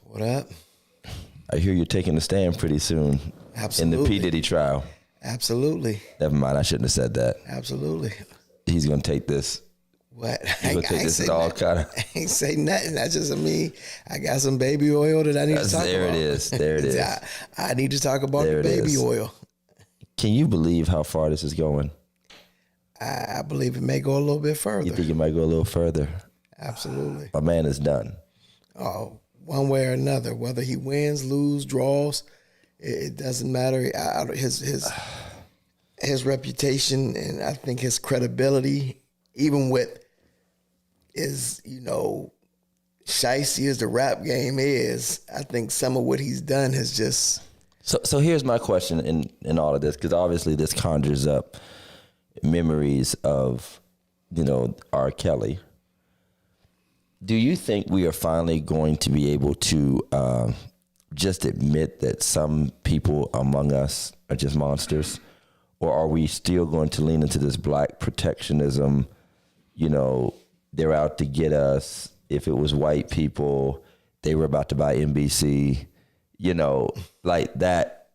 What up? I hear you're taking a stand pretty soon. Absolutely. In the P. Diddy trial. Absolutely. Never mind, I shouldn't have said that. Absolutely. He's going to take this. What? He's going to take this at all kind of. I ain't say nothing. That's just me. I got some baby oil that I need to talk There about. it is. There it is. I need to talk about There the it baby is. oil. Can you believe how far this is going? I believe it may go a little bit further. You think it might go a little further? Absolutely. My man is done. Oh, one way or another, whether he wins, lose, draws, it doesn't matter. His reputation and I think his credibility, even with his, shicey as the rap game is, I think some of what he's done has just. So here's my question in all of this, because obviously this conjures up memories of, R. Kelly. Do you think we are finally going to be able to just admit that some people among us are just monsters? Or are we still going to lean into this black protectionism? They're out to get us. If it was white people, they were about to buy NBC, like that.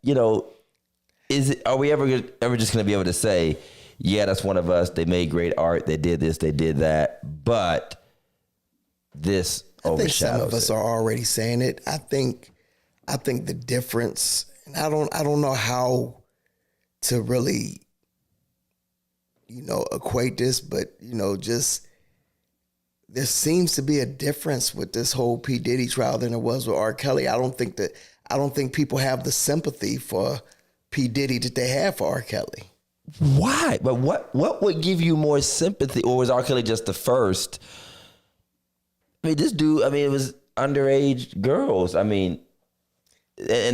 Are we ever just going to be able to say, yeah, that's one of us. They made great art. They did this, they did that. But this overshadows I think some of us it. are already saying it. I think the difference, and I don't know how to really, equate this, but just there seems to be a difference with this whole P. Diddy trial than there was with R. Kelly. I don't think people have the sympathy for P. Diddy that they have for R. Kelly. Why? But what would give you more sympathy? Or was R. Kelly just the first? I mean, this dude, it was underage girls. And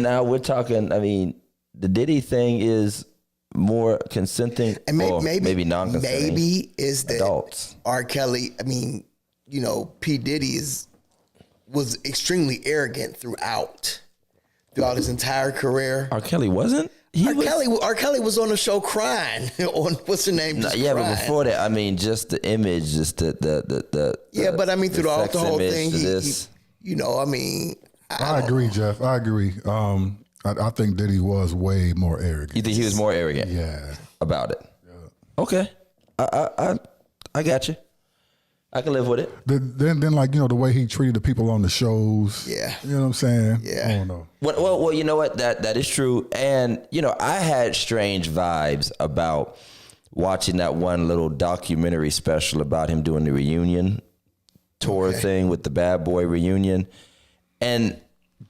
now we're talking, the Diddy thing is more consenting And or maybe non-consenting. Maybe is that adults. R. Kelly, P. Diddy was extremely arrogant throughout his entire career. R. Kelly wasn't? R. Kelly was on the show crying on what's her name? Just Yeah, crying. but before that, just the image, just the throughout the whole image thing, to he this. I agree, Jeff. I agree. I think Diddy was way more arrogant. You think he was more arrogant? Yeah. About it? Yeah. Okay. I got you. I can live with it. Then the way he treated the people on the shows. Yeah. You know what I'm saying? Yeah. I don't know. Well, you know what? That is true. And, I had strange vibes about watching that one little documentary special about him doing the reunion tour thing with the Bad Boy reunion. And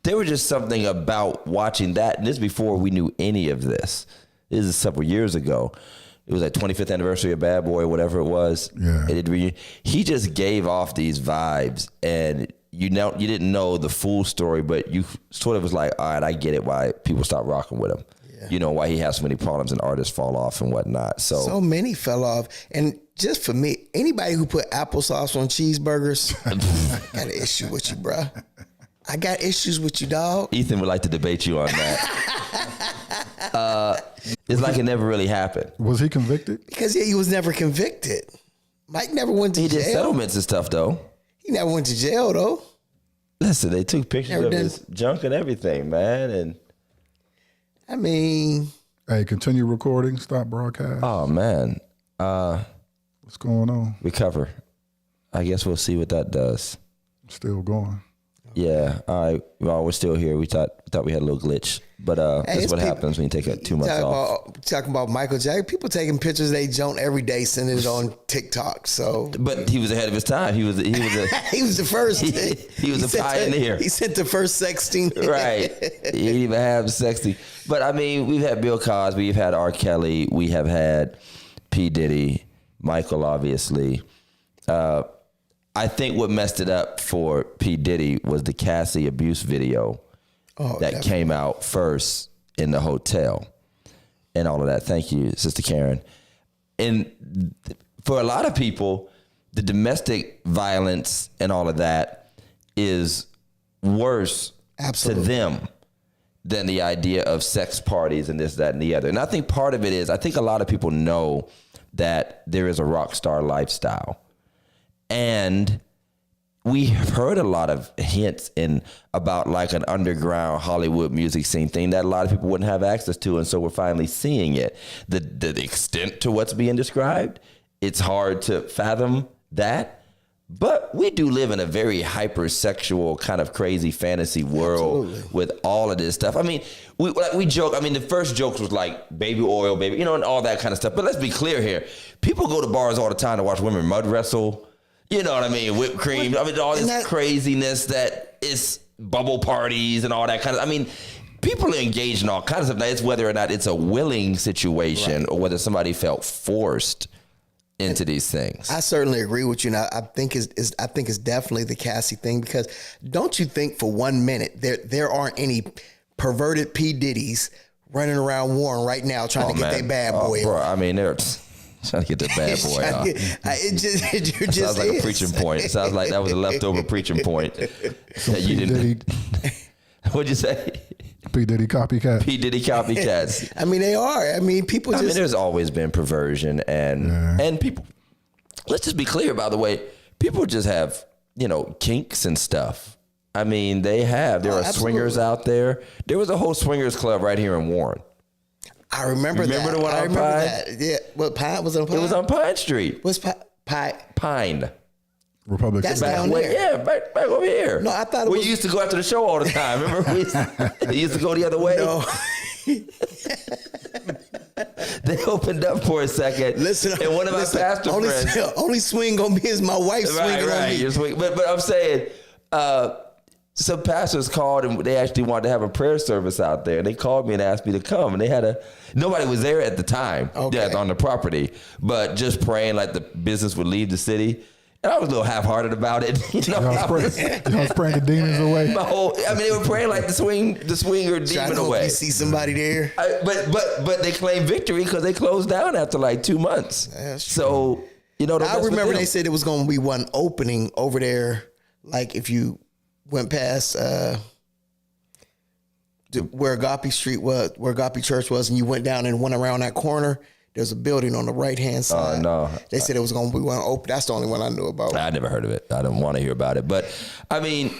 there was just something about watching that. And this is before we knew any of this. This is several years ago. It was like 25th anniversary of Bad Boy, whatever it was. Yeah. He just gave off these vibes, and you didn't know the full story, but you sort of was like, all right, I get it why people stop rocking with him. Yeah. Why he has so many problems and artists fall off and whatnot. So many fell off. And just for me, anybody who put applesauce on cheeseburgers, I got an issue with you, bro. I got issues with you, dog. Ethan would like to debate you on that. It's like it never really happened. Was he convicted? Because he was never convicted. Mike never went to jail. He did settlements and stuff, though. He never went to jail, though. Listen, they took pictures of his junk and everything, man. And Hey, continue recording. Stop broadcast. Oh man, What's going on? recover. I guess we'll see what that does. Still going. Yeah. All right. Well, we're still here. We thought we had a little glitch, but that's what happens when you take 2 months off. Talking about Michael Jackson, people taking pictures of they junk every day, sending it on TikTok. So, But he was ahead of his time. He was he was the first. he was a pioneer. He sent the first sexting. Right. He didn't even have sexting. But we've had Bill Cosby, we've had R. Kelly, we have had P. Diddy, Michael, obviously. I think what messed it up for P. Diddy was the Cassie abuse video that came out first in the hotel and all of that. Thank you, Sister Karen. And for a lot of people, the domestic violence and all of that is worse to them than the idea of sex parties and this, that, and the other. And I think part of it is, I think a lot of people know that there is a rock star lifestyle. And we have heard a lot of hints about like an underground Hollywood music scene thing that a lot of people wouldn't have access to. And so we're finally seeing it. The extent to what's being described, it's hard to fathom that. But we do live in a very hypersexual kind of crazy fantasy world. Absolutely. With all of this stuff. I mean, we joke. I mean, the first jokes was like baby oil, baby, you know, and all that kind of stuff. But let's be clear here. People go to bars all the time to watch women mud wrestle. You know what I mean? Whipped cream. I mean, all this craziness that is bubble parties and all that kind of. I mean, people are engaged in all kinds of stuff. Now, it's whether or not it's a willing situation, right, or whether somebody felt forced into these things. I certainly agree with you. Now, I think it's definitely the Cassie thing, because don't you think for 1 minute there aren't any perverted P. Diddy's running around Warren right now trying to get their bad boy? Bro, I mean, they're trying to get the bad boy off. It sounds like a preaching point. It sounds like that was a leftover preaching point that you didn't. What'd you say? P. Diddy copycats. P. Diddy copycats. I mean, they are. I mean, people just. I mean, there's always been perversion and people. Let's just be clear, by the way. People just have, you know, kinks and stuff. I mean, they have. There are swingers out there. There was a whole swingers club right here in Warren. I remember that. Remember the one on Pine? That. Yeah. What, Pine? Was it on Pine? It was on Pine Street. What's Pine? Pine. Republic. That's down there. Yeah, back over here. No, I thought it was. We used to go after the show all the time. Remember? We used to go the other way. No. They opened up for a second. Listen, and one of my pastor friends. Only swing gonna be is my wife swinging on me. You're swinging. But I'm saying, some pastors called and they actually wanted to have a prayer service out there. And they called me and asked me to come. And they had nobody was there at the time on the property, but just praying like the business would leave the city. And I was a little half-hearted about it. You know, I was praying the demons away. They were praying like the swinger demon away. You see somebody there. But they claimed victory because they closed down after like 2 months. That's true. So, you know, I remember they said it was going to be one opening over there. Like if you went past where Agape Street was, where Agape Church was, and you went down and went around that corner. There's a building on the right-hand side. No. They said it was going to be one open. That's the only one I knew about. I never heard of it. I don't want to hear about it. But, I mean,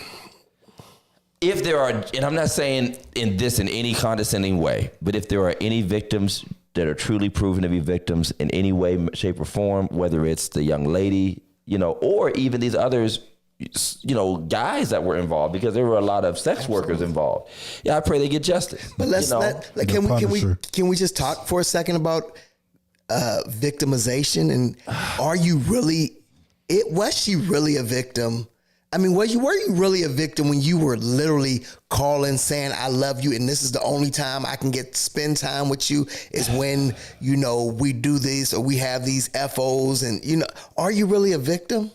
if there are, and I'm not saying in any condescending way, but if there are any victims that are truly proven to be victims in any way, shape, or form, whether it's the young lady, you know, or even these others, you know, guys that were involved, because there were a lot of sex workers involved. Yeah, I pray they get justice. But can we just talk for a second about victimization, and was she really a victim? I mean, were you really a victim when you were literally calling saying, I love you, and this is the only time I can spend time with you is when, you know, we do this or we have these FOs, and, you know, are you really a victim?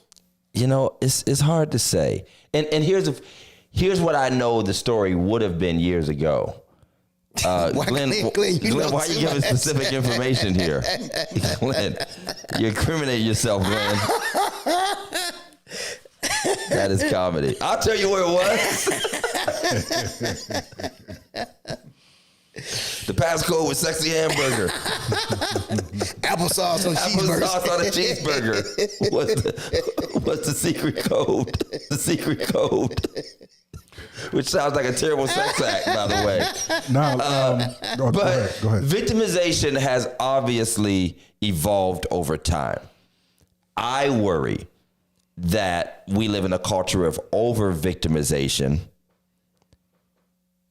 You know, it's hard to say. And here's what I know the story would have been years ago. Glenn, why are you giving specific information here? Glenn, you incriminate yourself, Glenn. That is comedy. I'll tell you where it was. The passcode was sexy hamburger. Applesauce on a cheeseburger. What's the secret code? The secret code. Which sounds like a terrible sex act, by the way. Go ahead. Victimization has obviously evolved over time. I worry that we live in a culture of over-victimization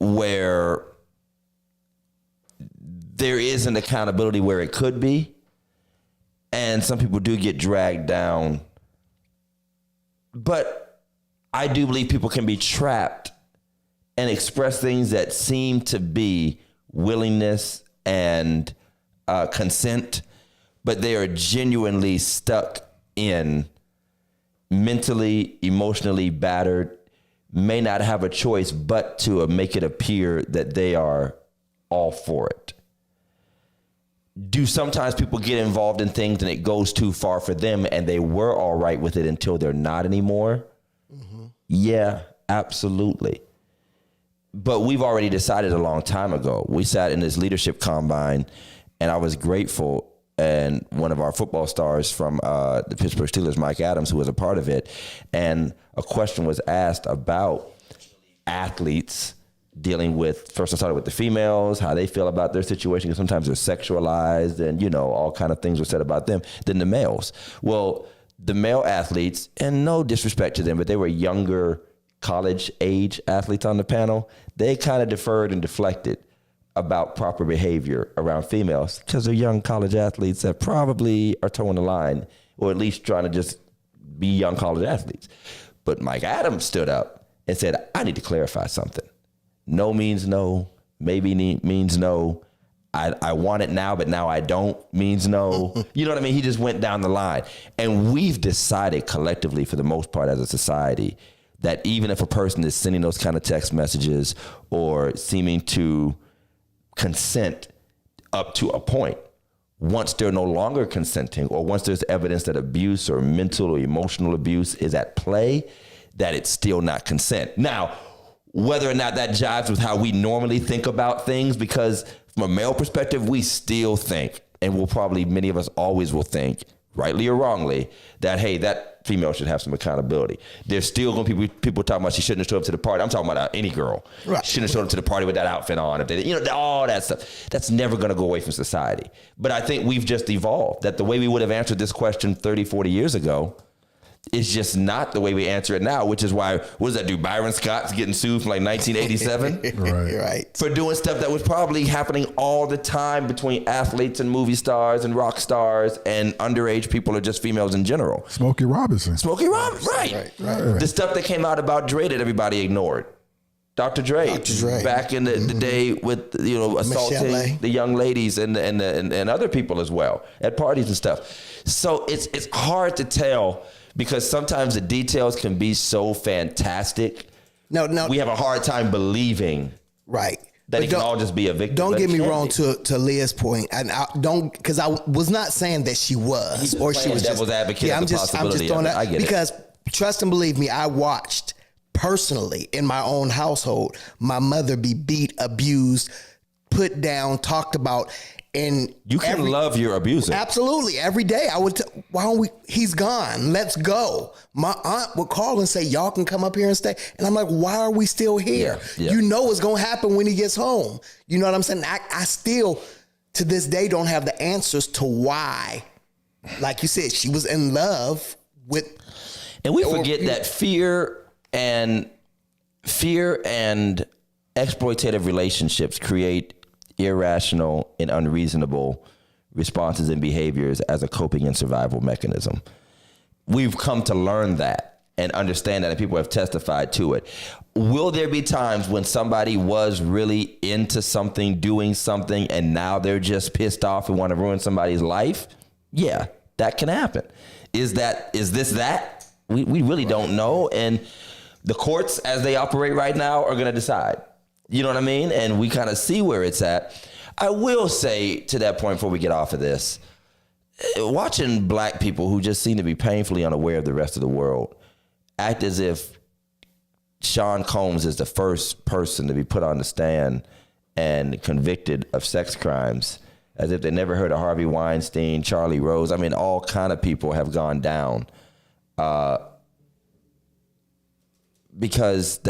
where there isn't accountability where it could be, and some people do get dragged down. But I do believe people can be trapped and express things that seem to be willingness and consent, but they are genuinely stuck in mentally, emotionally battered, may not have a choice but to make it appear that they are all for it. Do sometimes people get involved in things and it goes too far for them and they were all right with it until they're not anymore? Mm-hmm. Yeah, absolutely. But we've already decided a long time ago. We sat in this leadership combine and I was grateful and one of our football stars from the Pittsburgh Steelers, Mike Adams, who was a part of it. And a question was asked about athletes dealing with, first I started with the females, how they feel about their situation, because sometimes they're sexualized and, you know, all kind of things were said about them, then the males. Well, the male athletes, and no disrespect to them, but they were younger college age athletes on the panel. They kind of deferred and deflected about proper behavior around females because they're young college athletes that probably are towing the line, or at least trying to just be young college athletes. But Mike Adams stood up and said, I need to clarify something. No means no, maybe means no. I want it now, but now I don't means no. You know what I mean? He just went down the line. And we've decided collectively, for the most part as a society, that even if a person is sending those kind of text messages or seeming to consent up to a point, once they're no longer consenting, or once there's evidence that abuse or mental or emotional abuse is at play, that it's still not consent. Now, whether or not that jives with how we normally think about things, because from a male perspective, we still think, and we'll probably, many of us always will think, rightly or wrongly, that, hey, that female should have some accountability. There's still going to be people talking about she shouldn't have showed up to the party. I'm talking about any girl. Right. Shouldn't have showed up to the party with that outfit on. If they, you know, all that stuff. That's never going to go away from society. But I think we've just evolved, that the way we would have answered this question 30, 40 years ago is just not the way we answer it now, which is why, what does that do? Byron Scott's getting sued from like 1987 right. for doing stuff that was probably happening all the time between athletes and movie stars and rock stars and underage people, or just females in general. Smokey Robinson, right. The stuff that came out about Dre that everybody ignored. Dr. Dre. Back in the day with, you know, assaulting the young ladies and other people as well at parties and stuff. So it's hard to tell, because sometimes the details can be so fantastic. No. We have a hard time believing that it can all just be a victim. Don't get me wrong to Leah's point. And I don't, because I was not saying that she was, or she was devil's advocate. I'm just throwing that. I get because trust and believe me, I watched personally in my own household my mother be beat, abused, put down, talked about. And you can love your abuser. Absolutely. Every day I would, why don't we, he's gone, let's go. My aunt would call and say, y'all can come up here and stay. And I'm like, why are we still here? Yeah. You know what's going to happen when he gets home. You know what I'm saying? I still, to this day, don't have the answers to why. Like you said, she was in love with. And we forget that fear and exploitative relationships create irrational and unreasonable responses and behaviors as a coping and survival mechanism. We've come to learn that and understand that, and people have testified to it. Will there be times when somebody was really into something, doing something, and now they're just pissed off and want to ruin somebody's life? Yeah, that can happen. Is this that? We really don't know. And the courts, as they operate right now, are going to decide. You know what I mean? And we kind of see where it's at. I will say, to that point before we get off of this, watching black people who just seem to be painfully unaware of the rest of the world act as if Sean Combs is the first person to be put on the stand and convicted of sex crimes, as if they never heard of Harvey Weinstein, Charlie Rose. I mean, all kind of people have gone down because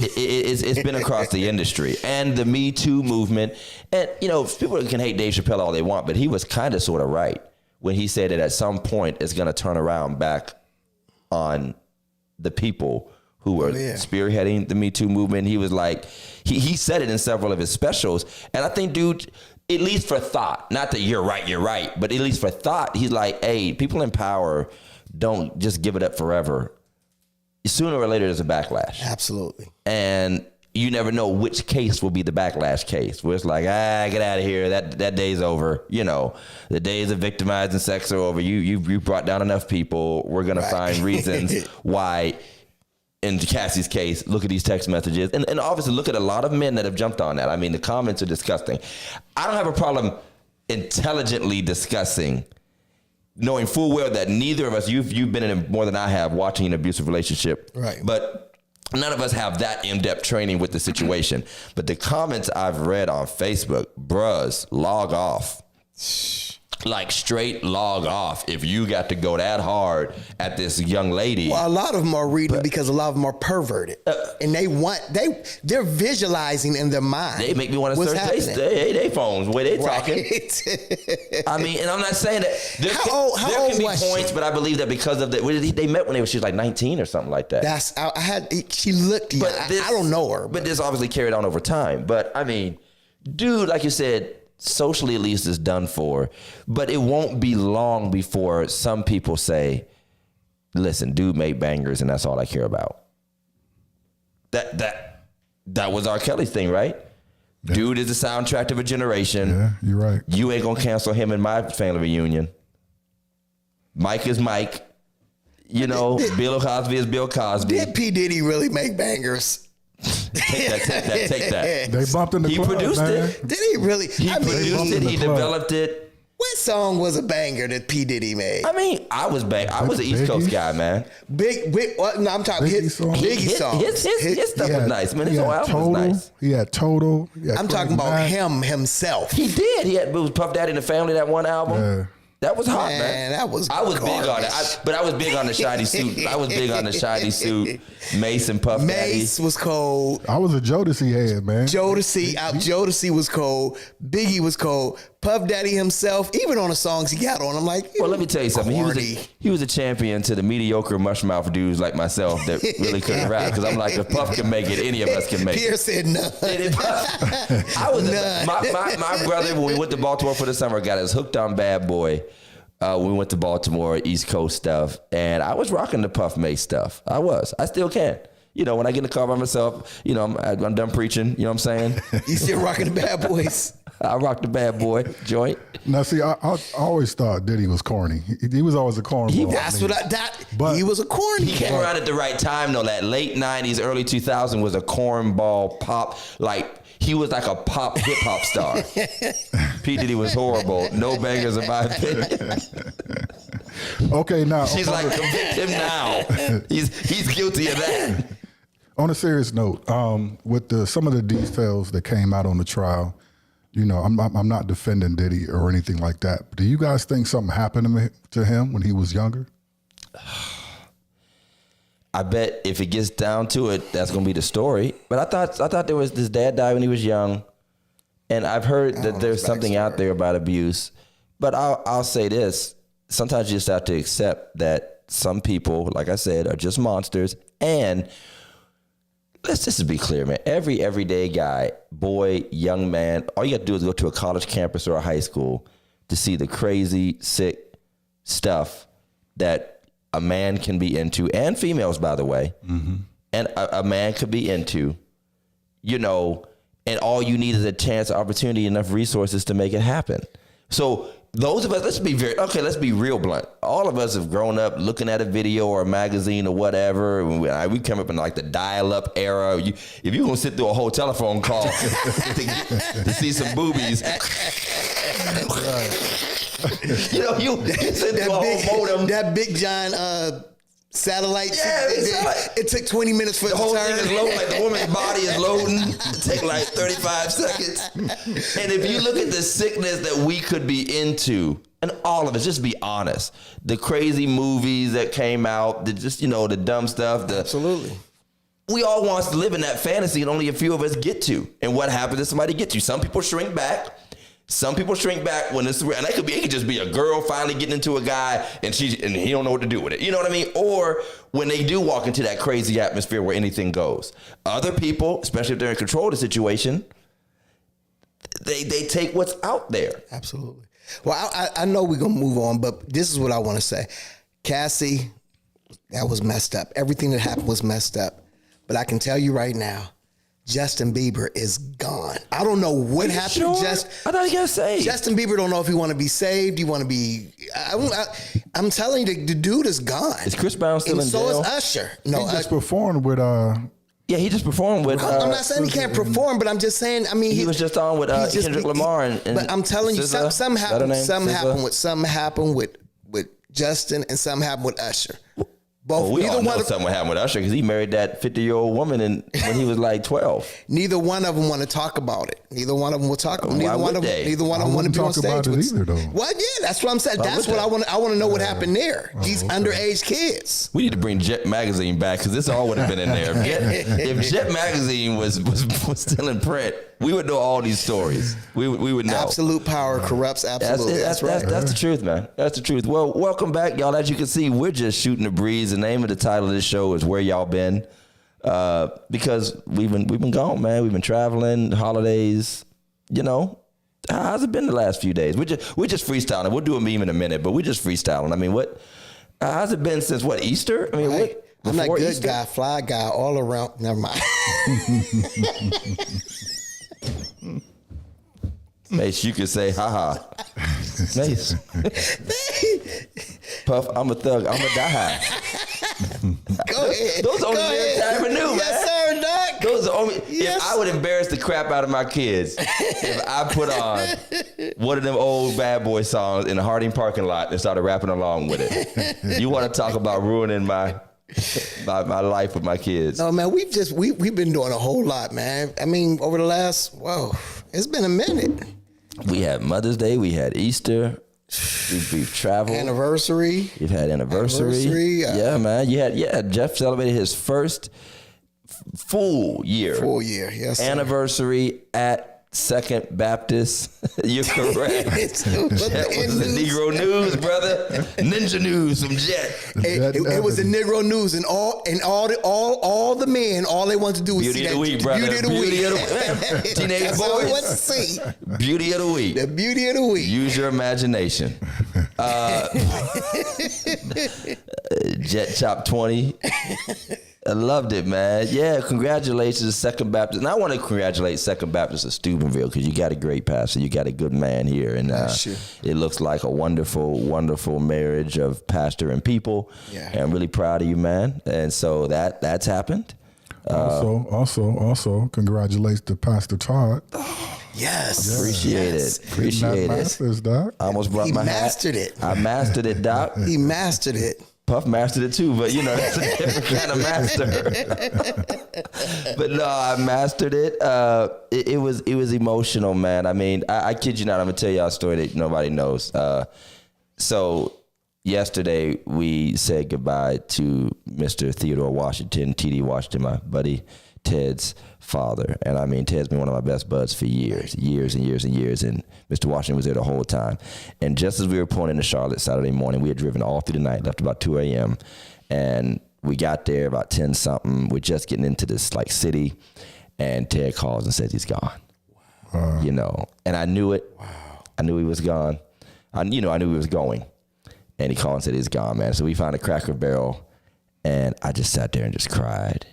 it's been across the industry, and the Me Too movement. And, you know, people can hate Dave Chappelle all they want, but he was kind of sort of right when he said that at some point it's going to turn around back on the people who were spearheading the Me Too movement. He was like, he said it in several of his specials. And I think, dude, at least for thought, not that you're right, but at least for thought, he's like, hey, people in power don't just give it up forever. Sooner or later, there's a backlash. Absolutely. And you never know which case will be the backlash case, where it's like, get out of here. That day's over. You know, the days of victimizing sex are over. You brought down enough people. We're going to find reasons why. In Cassie's case, look at these text messages. And obviously, look at a lot of men that have jumped on that. I mean, the comments are disgusting. I don't have a problem intelligently discussing, knowing full well that neither of us, you've been in it more than I have, watching an abusive relationship. Right. But none of us have that in-depth training with the situation. But the comments I've read on Facebook, bruhs, log off. like straight log off if you got to go that hard at this young lady. Well, a lot of them are reading because a lot of them are perverted, and they're visualizing in their mind. They make me want to search their phones where they talking. I mean, and I'm not saying that there can be points, but I believe that because of they met when she was like 19 or something like that. She looked young. I don't know her, but this obviously carried on over time. But I mean, dude, like you said, socially at least is done for, but it won't be long before some people say, listen, dude made bangers and that's all I care about. That was R. Kelly's thing, right? Yeah. Dude is the soundtrack of a generation. Yeah, you're right. You ain't gonna cancel him in my family reunion. Mike is Mike. You know, Bill Cosby is Bill Cosby. Did P. Diddy really make bangers? Take that. They bumped in the club, produced man. it. Did he really? He produced it. He developed it. What song was a banger that P. Diddy made? I mean, I was an East Coast guy, man. I'm talking Biggie song. His stuff was nice, man. His whole album was nice. He had Total. I'm talking about him himself. He did. It was Puff Daddy and the Family, that one album. Yeah. That was hot, man. I was big on it. But I was big on the shiny suit. I was big on the shiny suit. Mace and Puff Daddy. Mace was cold. I was a Jodeci head, man. Jodeci was cold. Biggie was cold. Puff Daddy himself, even on the songs he got on, I'm like, well, let me tell you something. He was a champion to the mediocre mushmouth dudes like myself that really couldn't rap. Because I'm like, if Puff can make it, any of us can make it. Pierre said none. My brother, when we went to Baltimore for the summer, got us hooked on Bad Boy. We went to Baltimore, East Coast stuff, and I was rocking the Puff Mace stuff. I still can. You know, when I get in the car by myself, you know, I'm done preaching. You know what I'm saying? You still rocking the Bad Boys? I rock the Bad Boy joint. Now, see, I always thought Diddy was corny. He was always a cornball. He was a corny. He came around at the right time, though. That late 90s, early 2000s was a cornball pop. Like, he was like a pop hip-hop star. P. Diddy was horrible. No bangers in my opinion. Okay, now. She's like, convict him now. He's guilty of that. On a serious note, with some of the details that came out on the trial, you know, I'm not defending Diddy or anything like that. But do you guys think something happened to him when he was younger? I bet if it gets down to it, that's gonna be the story. But I thought there was his dad died when he was young, and I've heard that there's something out there about abuse. But I'll say this: sometimes you just have to accept that some people, like I said, are just monsters. And let's just be clear, man. Every everyday guy, boy, young man, all you have to do is go to a college campus or a high school to see the crazy, sick stuff that a man can be into, and females, by the way, and a man could be into, you know, and all you need is a chance, opportunity, enough resources to make it happen. So those of us, let's be real blunt. All of us have grown up looking at a video or a magazine or whatever. We come up in like the dial-up era. If you're going to sit through a whole telephone call to see some boobies, you know, you sit through a whole modem. That Big John satellite. Yeah, it took 20 minutes for the whole turn. thing is loading. Like the woman's body is loading. It take like 35 seconds. And if you look at the sickness that we could be into, and all of us, just be honest, the crazy movies that came out, the dumb stuff. Absolutely. We all want to live in that fantasy, and only a few of us get to. And what happens if somebody gets you? Some people shrink back. Some people shrink back when it's real, and it could just be a girl finally getting into a guy and he don't know what to do with it. You know what I mean? Or when they do walk into that crazy atmosphere where anything goes. Other people, especially if they're in control of the situation, they take what's out there. Absolutely. Well, I know we're gonna move on, but this is what I want to say. Cassie, that was messed up. Everything that happened was messed up. But I can tell you right now, Justin Bieber is gone. I don't know what happened. Sure? I thought he got saved. Justin Bieber don't know if he want to be saved. He want to be. I'm telling you, the dude is gone. Is Chris Brown still in jail? So is Usher. No, he just performed with. Yeah, he just performed with. I'm not saying he can't perform, but I'm just saying. I mean, he was just on with Kendrick Lamar and. But I'm telling you, something happened. Something happened with Justin, and something happened with Usher. Both. We Neither all know one. something happened with Usher because he married that 50-year-old woman when he was like 12. Neither one of them want to talk about it. Neither one of them will talk. Why Neither one would of them. they? Neither one of them want to be on talk about stage it with. either, though. Well, yeah, that's what I'm saying. That's would what they? I want to know what happened there. These okay. underage kids. We need to bring Jet Magazine back because this all would have been in there. If Jet Magazine was still in print, we would know all these stories. We would know. Absolute power corrupts absolutely. That's right. That's the truth, man. That's the truth. Well, welcome back, y'all. As you can see, we're just shooting the breeze. The name of the title of this show is Where Y'all Been, because we've been gone, man. We've been traveling, holidays. You know, how's it been the last few days? We're just freestyling. We'll do a meme in a minute, but we're just freestyling. I mean, what? How's it been since what, Easter? I mean, Hey, what? I'm that Before good Easter? guy, fly guy, all around. Never mind. Mace, you could say, haha. Mace. Puff, I'm a thug. I'm a die. Go ahead. Those are only Go lyrics I ahead. ever knew, man. Yes, sir, Doc. Those are only. Yes. If I would embarrass the crap out of my kids, if I put on one of them old Bad Boy songs in the Harding parking lot and started rapping along with it, you want to talk about ruining my life with my kids? No, man, we've been doing a whole lot, man. I mean, over the last, it's been a minute. We had Mother's Day. We had Easter. We've traveled. Anniversary. You've had anniversary. Yeah, man. Jeff celebrated his first full year. Full year, yes. Sir. Anniversary at Second Baptist. You're correct. It was That was the Negro News, brother. Ninja News from Jet. It was the Negro News, and all the men, all they wanted to do was Beauty see of that the week, brother. Beauty of the week. week. Teenage That's all we want to boys. see. Beauty of the week. The beauty of the week. Use your imagination. Jet Chop 20. I loved it, man. Yeah, congratulations to Second Baptist. And I want to congratulate Second Baptist of Steubenville because you got a great pastor. You got a good man here. And it looks like a wonderful, wonderful marriage of pastor and people. Yeah. And I'm really proud of you, man. And so that's happened. Also, congratulations to Pastor Todd. Yes. Appreciate it. Appreciate it. Masters, Doc. I almost brought He my mastered hat. it. I mastered it, Doc. He mastered it. Puff mastered it too, but you know, that's a different kind of master. But no, I mastered it. It was emotional, man. I mean, I kid you not, I'm gonna tell y'all a story that nobody knows. So yesterday we said goodbye to Mr. Theodore Washington, TD Washington, my buddy Ted's father. And I mean, Ted's been one of my best buds for years and years. And Mr. Washington was there the whole time. And just as we were pulling into Charlotte Saturday morning, we had driven all through the night, left about 2 a.m. And we got there about 10 something. We're just getting into this like city. And Ted calls and says he's gone. Wow. You know, and I knew it. Wow. I knew he was gone. I knew he was going. And he called and said he's gone, man. So we found a Cracker Barrel. And I just sat there and just cried.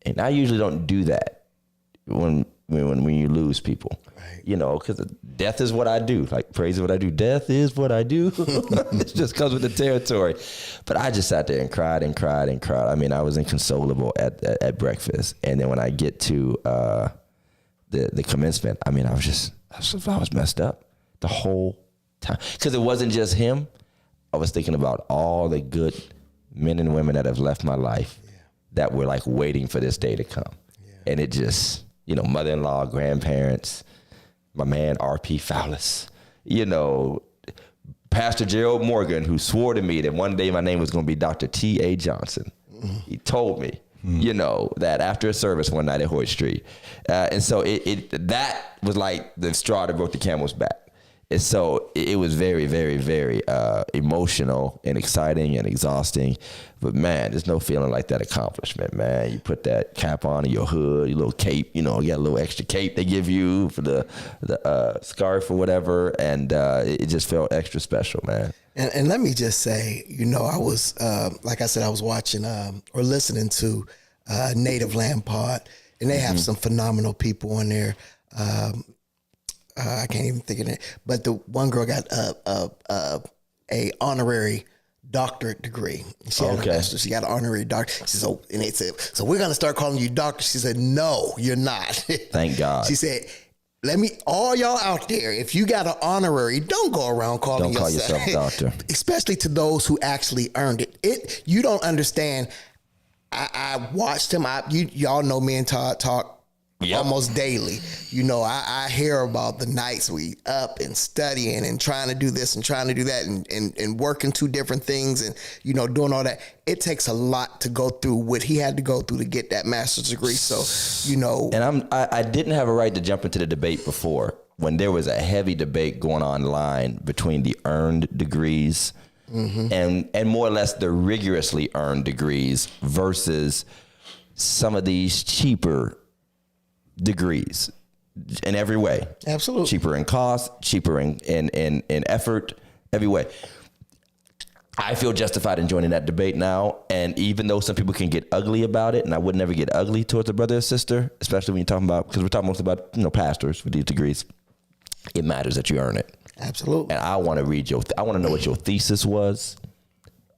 And I usually don't do that when you lose people, right. You know, because death is what I do. Like praise is what I do. Death is what I do. It just comes with the territory. But I just sat there and cried and cried and cried. I mean, I was inconsolable at breakfast. And then when I get to the commencement, I mean, I was messed up the whole time. Because it wasn't just him. I was thinking about all the good men and women that have left my life. That were like waiting for this day to come. Yeah. And it just, you know, mother-in-law, grandparents, my man, R.P. Fowlis, you know, Pastor Gerald Morgan, who swore to me that one day my name was going to be Dr. T.A. Johnson. Mm-hmm. He told me, you know, that after a service one night at Hoyt Street. And so that was like the straw that broke the camel's back. And so it was very, very, very emotional and exciting and exhausting. But man, there's no feeling like that accomplishment, man. You put that cap on in your hood, your little cape, you know, you got a little extra cape they give you for the scarf or whatever. And it just felt extra special, man. And let me just say, you know, I was, like I said, I was watching or listening to Native Land Pod, and they have some phenomenal people on there. I can't even think of it, but the one girl got a honorary doctorate degree. She had a bachelor's. She got an honorary doctorate. She said, and they said, so we're going to start calling you doctor. She said, no, you're not. Thank God. She said, all y'all out there, if you got an honorary, don't go around calling Don't call yourself doctor. Especially to those who actually earned it. You don't understand. I watched him. Y'all know me and Todd talk almost daily. You know, I hear about the nights we up and studying and trying to do this and trying to do that and working two different things and, you know, doing all that. It takes a lot to go through what he had to go through to get that master's degree. So, you know. And I didn't have a right to jump into the debate before when there was a heavy debate going online between the earned degrees and more or less the rigorously earned degrees versus some of these cheaper degrees in every way. Absolutely. Cheaper in cost, cheaper in effort, every way. I feel justified in joining that debate now. And even though some people can get ugly about it, and I would never get ugly towards a brother or sister, especially when you're talking about, because we're talking mostly about, you know, pastors with these degrees, it matters that you earn it. Absolutely. And I want to read I want to know what your thesis was.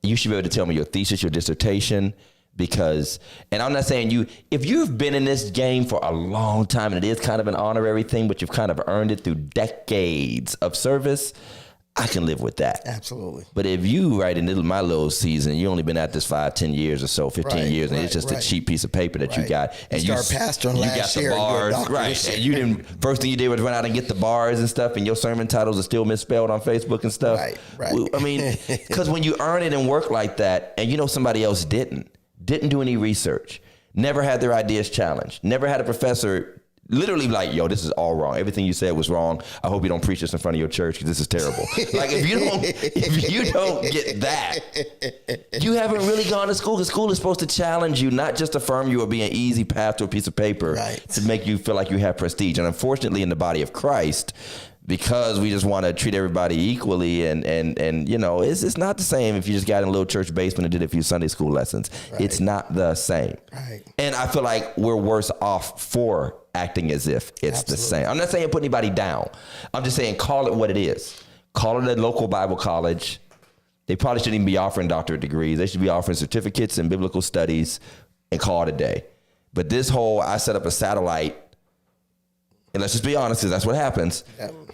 You should be able to tell me your thesis, your dissertation, because, and I'm not saying if you've been in this game for a long time and it is kind of an honorary thing, but you've kind of earned it through decades of service, I can live with that. Absolutely. But if you, right, in my little season, you only been at this 5, 10 years or so, 15 years, and it's just a cheap piece of paper that you got. And you start pastoring last year. You got the bars, right. And you didn't, first thing you did was run out and get the bars and stuff, and your sermon titles are still misspelled on Facebook and stuff. Right. I mean, because when you earn it and work like that, and you know somebody else didn't do any research, never had their ideas challenged, never had a professor literally like, yo, this is all wrong. Everything you said was wrong. I hope you don't preach this in front of your church because this is terrible. Like if you don't get that, you haven't really gone to school, because school is supposed to challenge you, not just affirm you or be an easy path to a piece of paper to make you feel like you have prestige. And unfortunately in the body of Christ, because we just want to treat everybody equally and you know, it's not the same if you just got in a little church basement and did a few Sunday school lessons. It's not the same. And I feel like we're worse off for acting as if it's the same. I'm not saying put anybody down. I'm just saying call it what it is. Call it a local Bible college. They probably shouldn't even be offering doctorate degrees. They should be offering certificates in biblical studies and call it a day. But this whole, I set up a satellite, and let's just be honest, because that's what happens,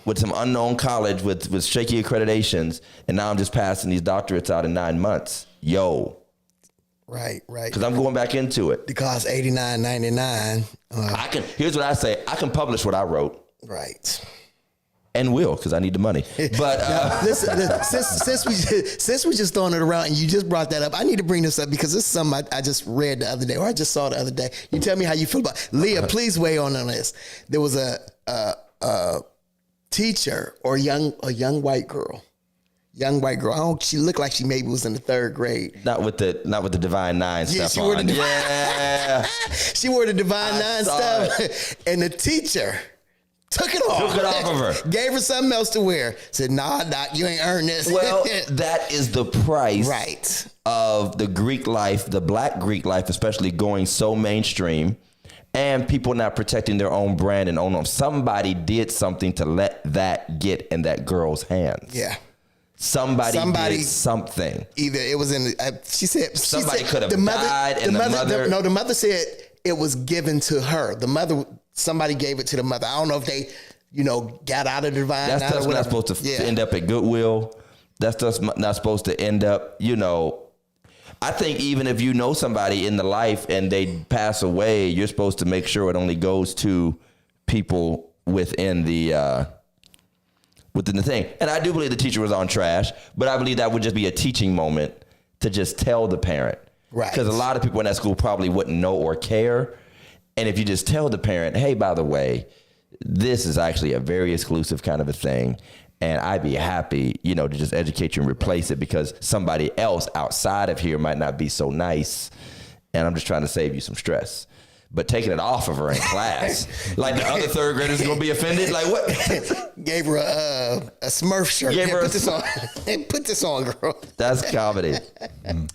with some unknown college with shaky accreditations, and now I'm just passing these doctorates out in 9 months. Yo. Right. Because I'm going back into it. It costs $89.99. Here's what I say. I can publish what I wrote. Right. And will, because I need the money. But listen, since we just throwing it around and you just brought that up, I need to bring this up because this is something I just read the other day, or I just saw the other day. You tell me how you feel about it. Leah, please weigh on this. There was a teacher or a young white girl. She looked like she maybe was in the 3rd grade. Not with the Divine Nine stuff she on. wore the she wore the Divine Nine stuff, and the teacher took it off of her. Gave her something else to wear. Said, nah, Doc, you ain't earned this. Well, that is the price of the Greek life, the Black Greek life, especially going so mainstream, and people not protecting their own brand and own them. Somebody did something to let that get in that girl's hands. Yeah. Somebody did something. Either it was in, somebody could have died, and the mother said it was given to her. The mother, somebody gave it to the mother. I don't know if they, got out of the Divine. That's stuff's not supposed to end up at Goodwill. That's stuff's not supposed to end up, I think even if you know somebody in the life and they pass away, you're supposed to make sure it only goes to people within the thing. And I do believe the teacher was on trash, but I believe that would just be a teaching moment to just tell the parent. Right. Because a lot of people in that school probably wouldn't know or care. And if you just tell the parent, hey, by the way, this is actually a very exclusive kind of a thing, and I'd be happy, to just educate you and replace it because somebody else outside of here might not be so nice, and I'm just trying to save you some stress. But taking it off of her in class, like the other 3rd graders are gonna be offended. Like what? Gave her a Smurf shirt. Put this on. Put this on, girl. That's comedy.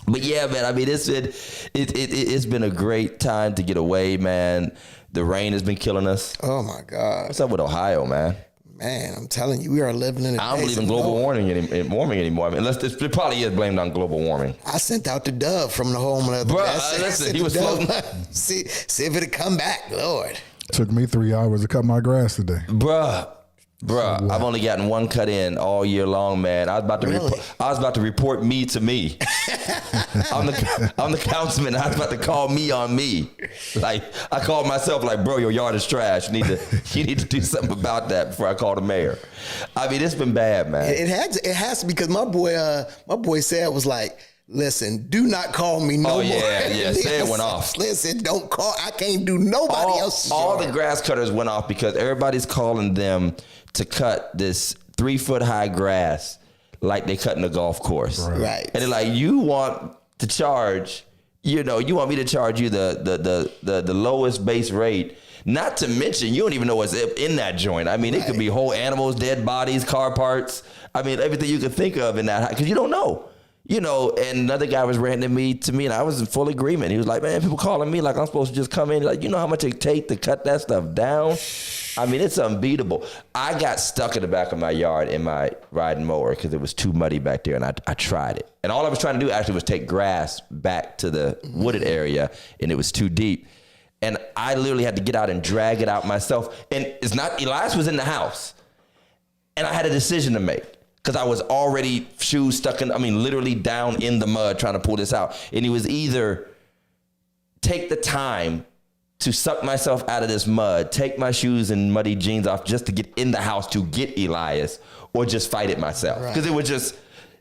But yeah, man. I mean, it's been a great time to get away, man. The rain has been killing us. Oh my God. What's up with Ohio, man? Man, I'm telling you, we are living in. I don't believe in global warming anymore. I mean, unless it probably is blamed on global warming. I sent out the dove from the home of the listen, he was floating. See if it'll come back, Lord. Took me 3 hours to cut my grass today. Bruh, I've only gotten one cut in all year long, man. I was about to report me to me. I'm the councilman. I was about to call me on me. Like, I called myself like, bro, your yard is trash. You need to do something about that before I call the mayor. I mean, it's been bad, man. It has to, because my boy said was like, listen, do not call me no more. Yeah. Said went off. Listen, don't call. I can't do nobody else's all yard. the grass cutters went off because everybody's calling them to cut this 3-foot high grass like they cutting a golf course. Right. And they're like, you want to charge, you want me to charge you the lowest base rate. Not to mention, you don't even know what's in that joint. I mean, it could be whole animals, dead bodies, car parts. I mean, everything you could think of in that, because you don't know. And another guy was ranting to me, and I was in full agreement. He was like, man, people calling me like I'm supposed to just come in. Like, you know how much it take to cut that stuff down? I mean, it's unbeatable. I got stuck in the back of my yard in my riding mower because it was too muddy back there, and I tried it. And all I was trying to do actually was take grass back to the wooded area, and it was too deep. And I literally had to get out and drag it out myself. And Elias was in the house, and I had a decision to make. Because I was already literally down in the mud trying to pull this out. And it was either take the time to suck myself out of this mud, take my shoes and muddy jeans off just to get in the house to get Elias, or just fight it myself. Because it was just,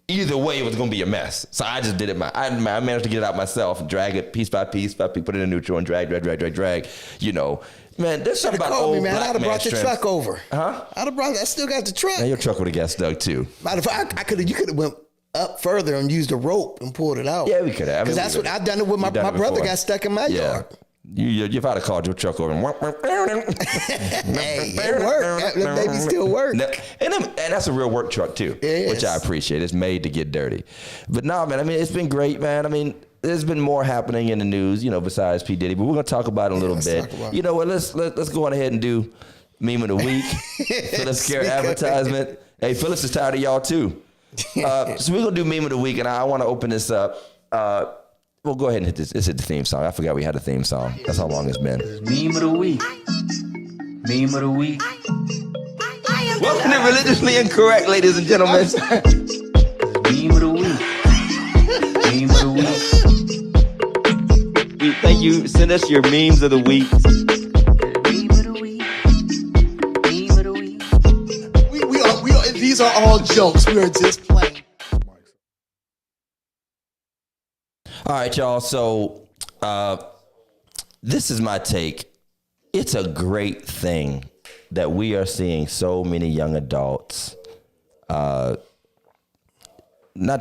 either way, it was going to be a mess. So I just did it. I managed to get it out myself and drag it piece by piece, put it in neutral and drag. Man, there's something about old black man. I'd have brought your truck over. Huh? I still got the truck. Now your truck would have got stuck too. Matter of fact, you could have went up further and used a rope and pulled it out. Yeah, we could have. Because that's what I've done it with my brother got stuck in my yard. If I'd have called your truck over and hey, it worked. That baby still works. And that's a real work truck too, which I appreciate. It's made to get dirty. But no, man, I mean, it's been great, man. I mean, there's been more happening in the news, besides P. Diddy, but we're going to talk about it a little bit. You know what, let's go on ahead and do Meme of the Week. Phillips Care advertisement. Hey, Phillips is tired of y'all too. So we're going to do Meme of the Week, and I want to open this up. We'll go ahead and hit this. It's the theme song. I forgot we had a theme song. That's how long it's been. Meme of the Week. Meme of the Week. Welcome to Religiously Incorrect, ladies and gentlemen. Meme of the Week. Meme of the Week. Thank you. Send us your memes of the week. Meme of the Week. Meme of the Week. We are. These are all jokes. We are just playing. All right, y'all. So this is my take. It's a great thing that we are seeing so many young adults, not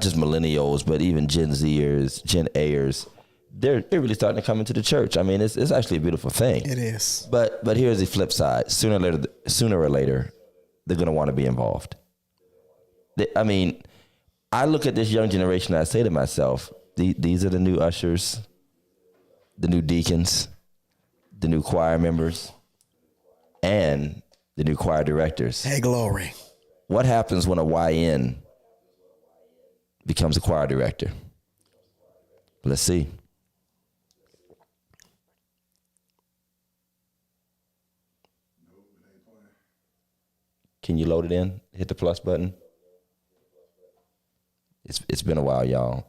just millennials, but even Gen Zers, Gen Ayers. They're really starting to come into the church. I mean, it's actually a beautiful thing. It is. But here's the flip side. Sooner or later, they're going to want to be involved. I look at this young generation and I say to myself, these are the new ushers, the new deacons, the new choir members, and the new choir directors. Hey, glory. What happens when a YN becomes a choir director? Let's see. Can you load it in? Hit the plus button. It's been a while, y'all.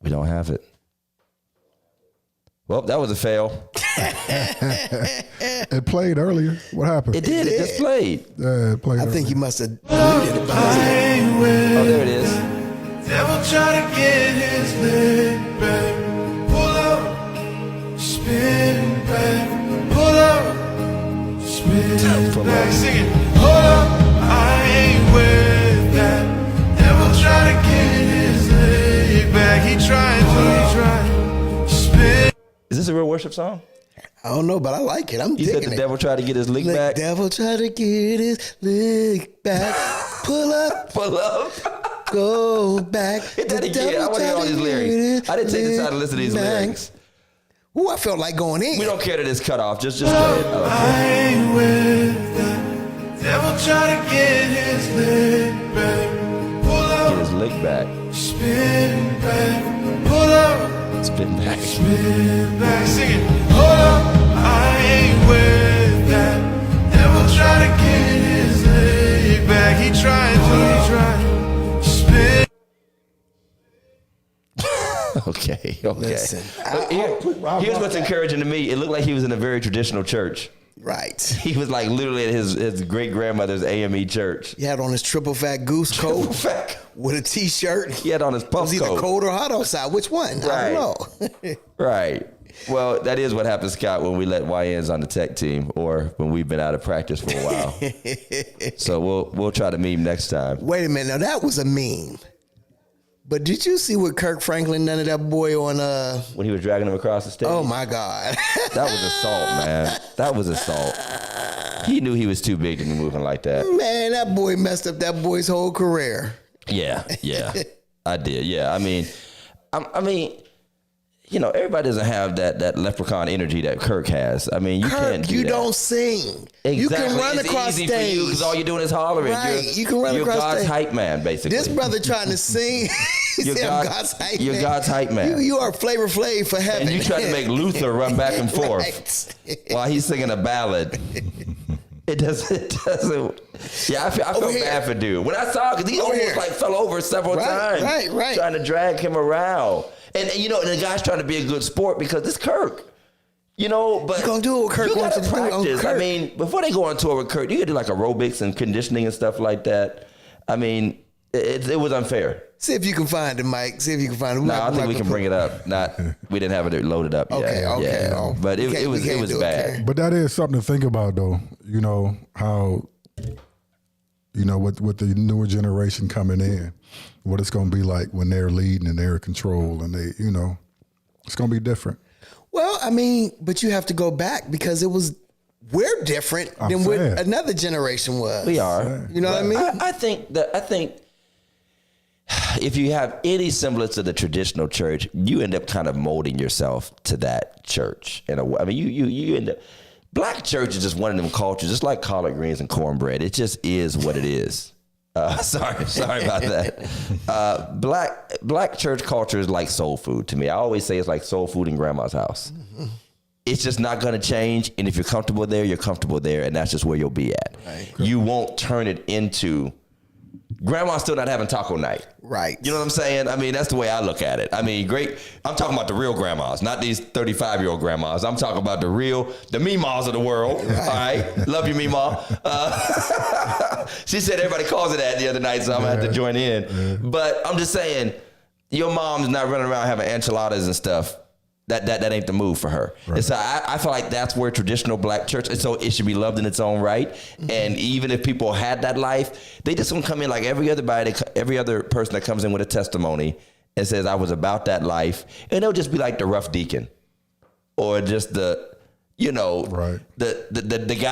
We don't have it. Well, that was a fail. It played earlier. What happened? It did. It just played. It played I earlier. think you must have deleted it. Oh, there it is. Devil try to get his leg back. Pull up, spin back. Pull up, spin Pull back. up. Sing it. Hold up, I ain't with that. Devil try to get his leg back. He tried to spin. Is this a real worship song? I don't know, but I like it. I'm He said digging the it. devil tried to get his lick Like, back. devil try to get his leg back. Pull up, Pull up. go back. Hit that The again. I devil want to hear try all these get lyrics. his I didn't take the time to leg listen to these back. lyrics. Ooh, I felt like going in. We don't care that it's cut off. Just play it. I don't care. I ain't with that. Devil try to get his leg back. Pull up, spin back, pull up, Spin back. spin back, sing it. Hold up, I ain't with that. Devil try to get his leg back. He tried to, spin. Okay. Listen, Here's what's encouraging to me. It looked like he was in a very traditional church. right. He was like literally at his great grandmother's AME church. He had on his triple fat goose coat with a t-shirt. He had on his It puff was either coat. cold or hot outside. Which one? I don't know. Right. Well, that is what happens, Scott, when we let YNs on the tech team or when we've been out of practice for a while. So we'll try to meme next time. Wait a minute. Now that was a meme. But did you see what Kirk Franklin done to that boy on When he was dragging him across the stage. oh my God. That was assault, man. That was assault. He knew he was too big to be moving like that. Man, that boy messed up that boy's whole career. Yeah. I did. Yeah. I mean, you know, everybody doesn't have that leprechaun energy that Kirk has. I mean, you can't do you that. don't sing. Exactly. You can run it's across easy stage. for you because all you're doing is hollering. Right. You can run you're across God's stage. hype man, basically. This brother trying to sing. He You're said, God- I'm God's hype you're man. God's hype man. You are Flavor Flav for heaven. and you try to make Luther run back and forth Right. while he's singing a ballad. It doesn't. Yeah, I felt Over here. bad for dude. When I saw it, because he Over almost here. like fell over several Right, times. right. Trying to drag him around. And you know, and the guy's trying to be a good sport because it's Kirk. You know, but You gonna do what Kirk you wants gotta you to do on practice. Kirk. I mean, before they go on tour with Kirk, you gotta do like aerobics and conditioning and stuff like that. I mean, it was unfair. See if you can find it, Mike. See if you can find it. No, I think we can bring it up. We didn't have it loaded up yet. Okay. Yeah. Oh, But we it can't was do bad. Karen. But that is something to think about, though. You know how, you know, with the newer generation coming in, what it's going to be like when they're leading and they're in control, and they, you know, it's going to be different. Well, I mean, but you have to go back because we're different I'm than what saying. another generation was. We are. You know what I mean? I think if you have any semblance of the traditional church, you end up kind of molding yourself to that church. In a way. I mean, you end up. Black church is just one of them cultures, just like collard greens and cornbread. It just is what it is. Sorry about that. Black church culture is like soul food to me. I always say it's like soul food in grandma's house. Mm-hmm. It's just not going to change. And if you're comfortable there, you're comfortable there. And that's just where you'll be at. Right. You won't turn it into grandma's still not having taco night. Right. You know what I'm saying? I mean, that's the way I look at it. I mean, I'm talking about the real grandmas, not these 35-year-old grandmas. I'm talking about the Meemaws of the world. Right. All right. Love you, Meemaw. She said everybody calls it that the other night, so I'm going to have to join in. But I'm just saying, your mom's not running around having enchiladas and stuff. That ain't the move for her. Right. And so I feel like that's where traditional black church, and so it should be loved in its own right. Mm-hmm. And even if people had that life, they just gonna come in like every other person that comes in with a testimony and says, I was about that life. And they'll just be like the rough deacon or just the guy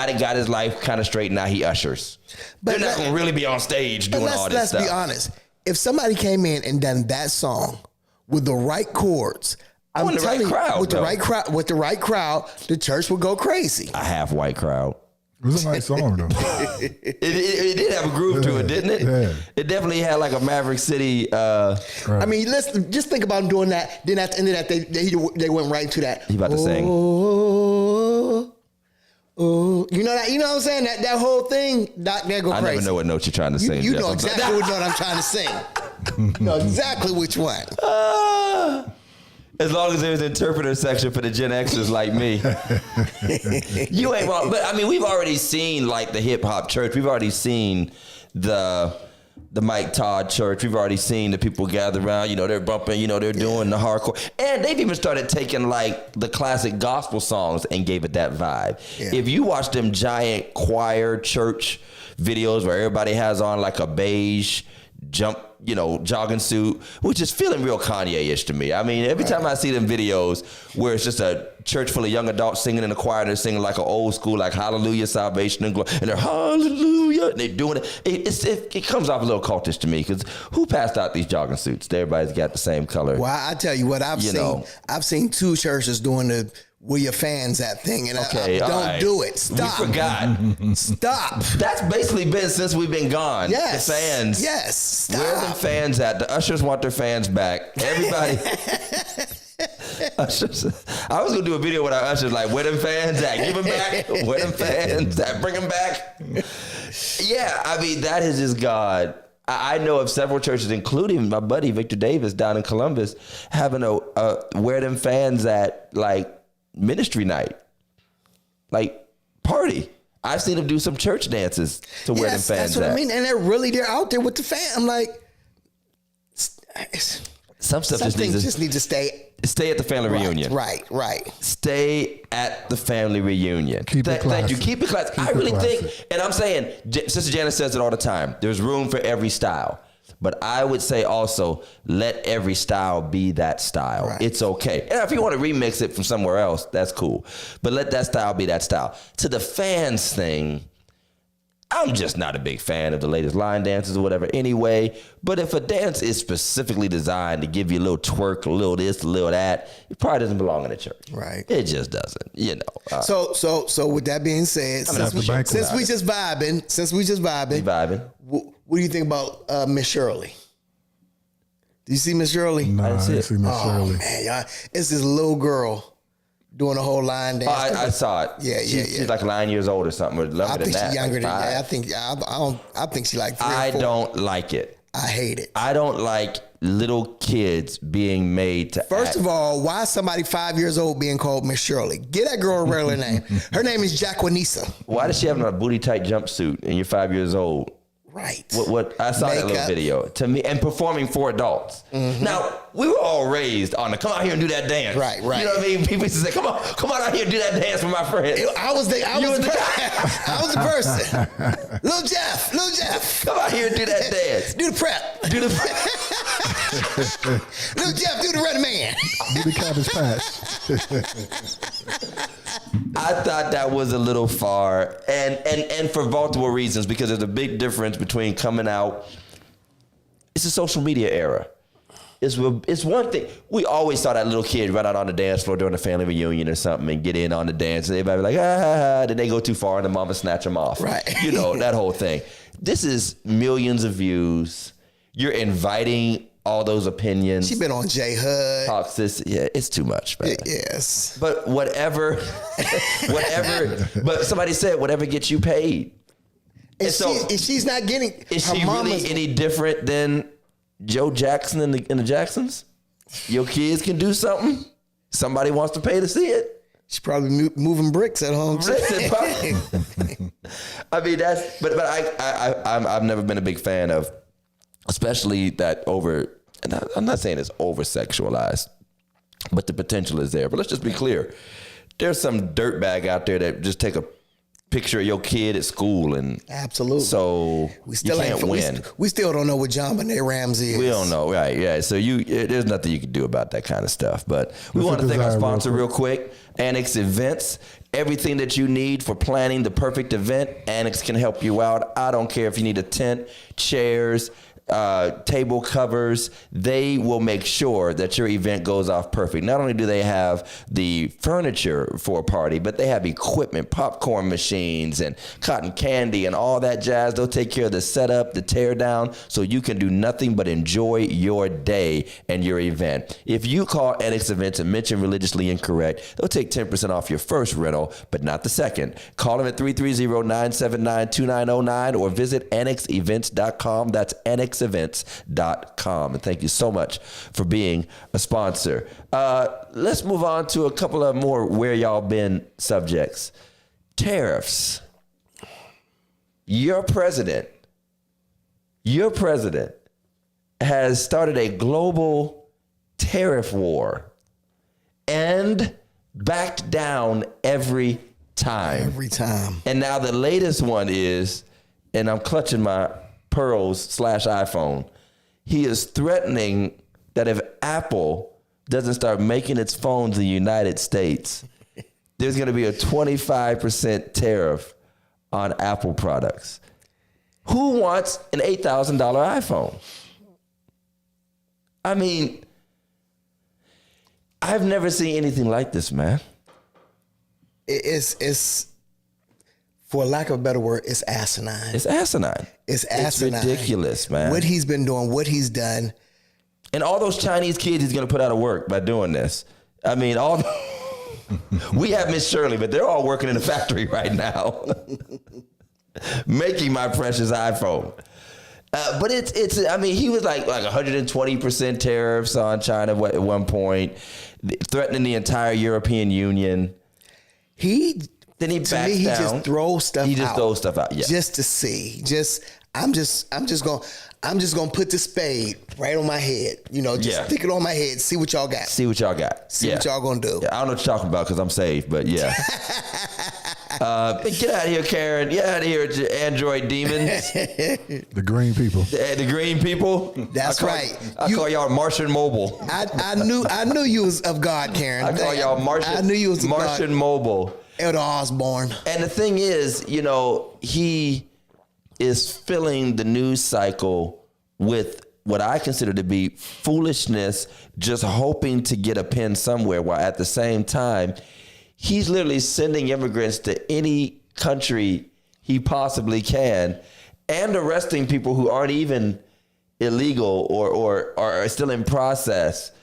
that got his life kind of straight, now he ushers. But they're not gonna really be on stage doing all this stuff. Let's be honest. If somebody came in and done that song with the right chords, with the right crowd, the church would go crazy. A half white crowd. It was a nice song, though. It did have a groove to it, didn't it? Yeah. It definitely had like a Maverick City. Right. I mean, listen, just think about him doing that. Then at the end of that, they went right to that. He about to sing. Oh, you know that? You know what I'm saying? That whole thing, Doc, there go I crazy. never know what note you're trying to sing. You Jeff. know exactly what note I'm trying to sing. You know exactly which one. As long as there's an interpreter section for the Gen Xers like me. You ain't wrong. But I mean, we've already seen like the hip hop church. We've already seen the Mike Todd church. We've already seen the people gather around. You know, they're bumping. You know, they're doing the hardcore. And they've even started taking like the classic gospel songs and gave it that vibe. Yeah. If you watch them giant choir church videos where everybody has on like a beige jogging suit, which is feeling real Kanye-ish to me. I mean, every time I see them videos where it's just a church full of young adults singing in the choir, and they're singing like an old school, like hallelujah, salvation, and glory, and they're hallelujah, and they're doing it. It comes off a little cultish to me, because who passed out these jogging suits? Everybody's got the same color. Well, I tell you what, I've seen two churches doing where your fans at thing. And Okay, don't all right. do it. Stop. We forgot. Stop. That's basically been since we've been gone. Yes. The fans. Yes. Stop. Where are the fans at? The ushers want their fans back. Everybody. Ushers. I was gonna do a video with our ushers, like, where them fans at? Give them back. Where them fans at? Bring them back. Yeah, I mean, that is just God. I know of several churches, including my buddy Victor Davis down in Columbus, having a where them fans at, like, ministry night, like party. I've seen them do some church dances to where them Yes, fans that's what at. I mean. And they're out there with the fan. I'm like, Some stuff some just things needs just need to stay. to stay at the family reunion. Right. Stay at the family reunion. Keep it Thank you. classy. Keep it classy. Keep I it really classy. think, and I'm saying, Sister Janice says it all the time, there's room for every style. But I would say also, let every style be that style. Right. It's okay. And if you want to remix it from somewhere else, that's cool. But let that style be that style. To the fans thing, I'm just not a big fan of the latest line dances or whatever anyway. But if a dance is specifically designed to give you a little twerk, a little this, a little that, it probably doesn't belong in a church. Right. It just doesn't, you know. So with that being said, not the banquet. since we just vibing, Vibing. what do you think about Miss Shirley? Do you see Miss Shirley? Nah, I didn't see didn't it. see Miss Oh Shirley. man, y'all, it's this little girl doing a whole line dance. I saw it. Yeah, She's like 9 years old or something, or I younger than think that. she's younger like than 5. that. I think she's like 3 or 4. I don't like it. I hate it. I don't like little kids being made to First act. of all, why is somebody 5 years old being called Miss Shirley? Get that girl a regular name. Her name is Jaquanisa. Why does she have a booty tight jumpsuit and you're 5 years old? Right. What I saw that little Makeup. video to me, and performing for adults. Now we were all raised on the come out here and do that dance. Right. You know what I mean? People used to say, come on out here and do that dance with my friends. I was the person. Little Jeff. Come out here and do that dance. Do the prep. Do the Little Jeff, do the red man. Do the cabbage patch. I thought that was a little far, and for multiple reasons, because there's a big difference between coming out. It's a social media era. It's one thing. We always saw that little kid run out on the dance floor during a family reunion or something and get in on the dance, and everybody be like, ah, then they go too far and the mama snatch them off. Right. You know, that whole thing. This is millions of views. You're inviting all those opinions. She been on J Hud. Toxicity. Yeah, it's too much, man. Yes. But whatever, but somebody said whatever gets you paid. And so- she's not getting. Is her she mama's- really any different than Joe Jackson and the Jacksons? Your kids can do something. Somebody wants to pay to see it. She's probably moving bricks at home. too. Listen, probably- I mean, but I've never been a big fan of, especially that over. And I'm not saying it's over sexualized, but the potential is there. But let's just be clear: there's some dirtbag out there that just take a picture of your kid at school, and Absolutely. so we still you can't ain't win. We still don't know what John Benet Ramsey is. We don't know, right? Yeah. So there's nothing you can do about that kind of stuff. But we What's want to the thank our desire, sponsor real real quick, Annex Events. Everything that you need for planning the perfect event, Annex can help you out. I don't care if you need a tent, chairs, table covers. They will make sure that your event goes off perfect. Not only do they have the furniture for a party, but they have equipment, popcorn machines and cotton candy and all that jazz. They'll take care of the setup, the tear down, so you can do nothing but enjoy your day and your event. If you call Annex Events and mention Religiously Incorrect, they'll take 10% off your first rental, but not the second. Call them at 330-979-2909 or visit annexevents.com. That's annexevents.com. And thank you so much for being a sponsor. Let's move on to a couple of more where y'all been subjects. Tariffs. Your president has started a global tariff war and backed down every time. Every time. And now the latest one is, and I'm clutching my Pearls/iPhone, he is threatening that if Apple doesn't start making its phones in the United States, there's going to be a 25% tariff on Apple products. Who wants an $8,000 iPhone? I mean, I've never seen anything like this, man. it's for lack of a better word, it's asinine. It's asinine. It's asinine. It's ridiculous, man. What he's been doing, what he's done. And all those Chinese kids he's going to put out of work by doing this. I mean, we have Miss Shirley, but they're all working in the factory right now, making my precious iPhone. But it's. I mean, he was like 120% tariffs on China at one point, threatening the entire European Union. Then he backs down. He just throws stuff out. He just throws stuff out. Yeah. Just to see. I'm just gonna put the spade right on my head. You know, just stick it on my head. See what y'all got. See what y'all got. See what y'all gonna do. Yeah, I don't know what you're talking about because I'm saved, but yeah. Get out of here, Karen. Get out of here, Android demons. The green people. The green people. That's right. I call y'all Martian Mobile. I knew you was of God, Karen. I call y'all Martian. I knew you was of Martian God. Mobile. Elder Osborne. And the thing is, you know, he is filling the news cycle with what I consider to be foolishness, just hoping to get a pin somewhere, while at the same time, he's literally sending immigrants to any country he possibly can and arresting people who aren't even illegal or are still in process.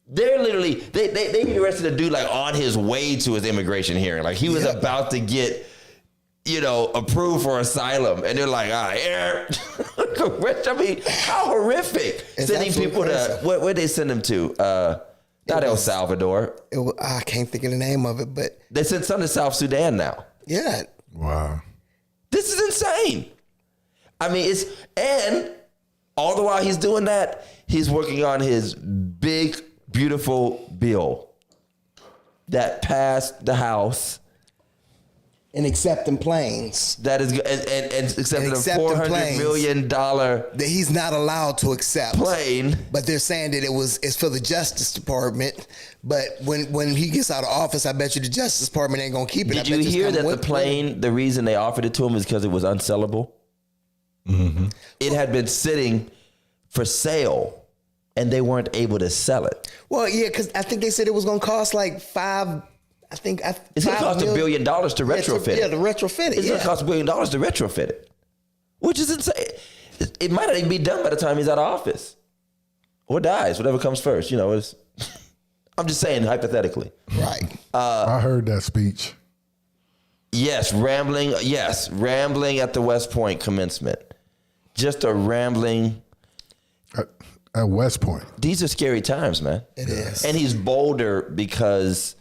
They're literally, they arrested a dude like on his way to his immigration hearing. Like he was about to get, you know, approved for asylum. And they're like, I mean, how horrific. It's sending people crazy. to, where'd they send them to? Not El Salvador. I can't think of the name of it, but They sent some to South Sudan now. yeah. Wow. This is insane. I mean, and all the while he's doing that, he's working on his big, beautiful bill that passed the House. And accepting planes That is, and accepted a accepting $400 planes. million that he's not allowed to accept. plane. But they're saying that it's for the Justice Department. But when he gets out of office, I bet you the Justice Department ain't gonna keep it. Did you hear that the plane, the reason they offered it to him is because it was unsellable? Mm-hmm. It had been sitting for sale and they weren't able to sell it. Well, yeah, because I think they said it was gonna cost like It's going to $5 cost $1 billion to retrofit it. Yeah, to retrofit it. It's going to cost $1 billion to retrofit it, which is insane. It might not even be done by the time he's out of office or dies, whatever comes first. You know, I'm just saying hypothetically. Right. I heard that speech. Yes, rambling at the West Point commencement. Just a rambling. At West Point. These are scary times, man. It is. And he's bolder because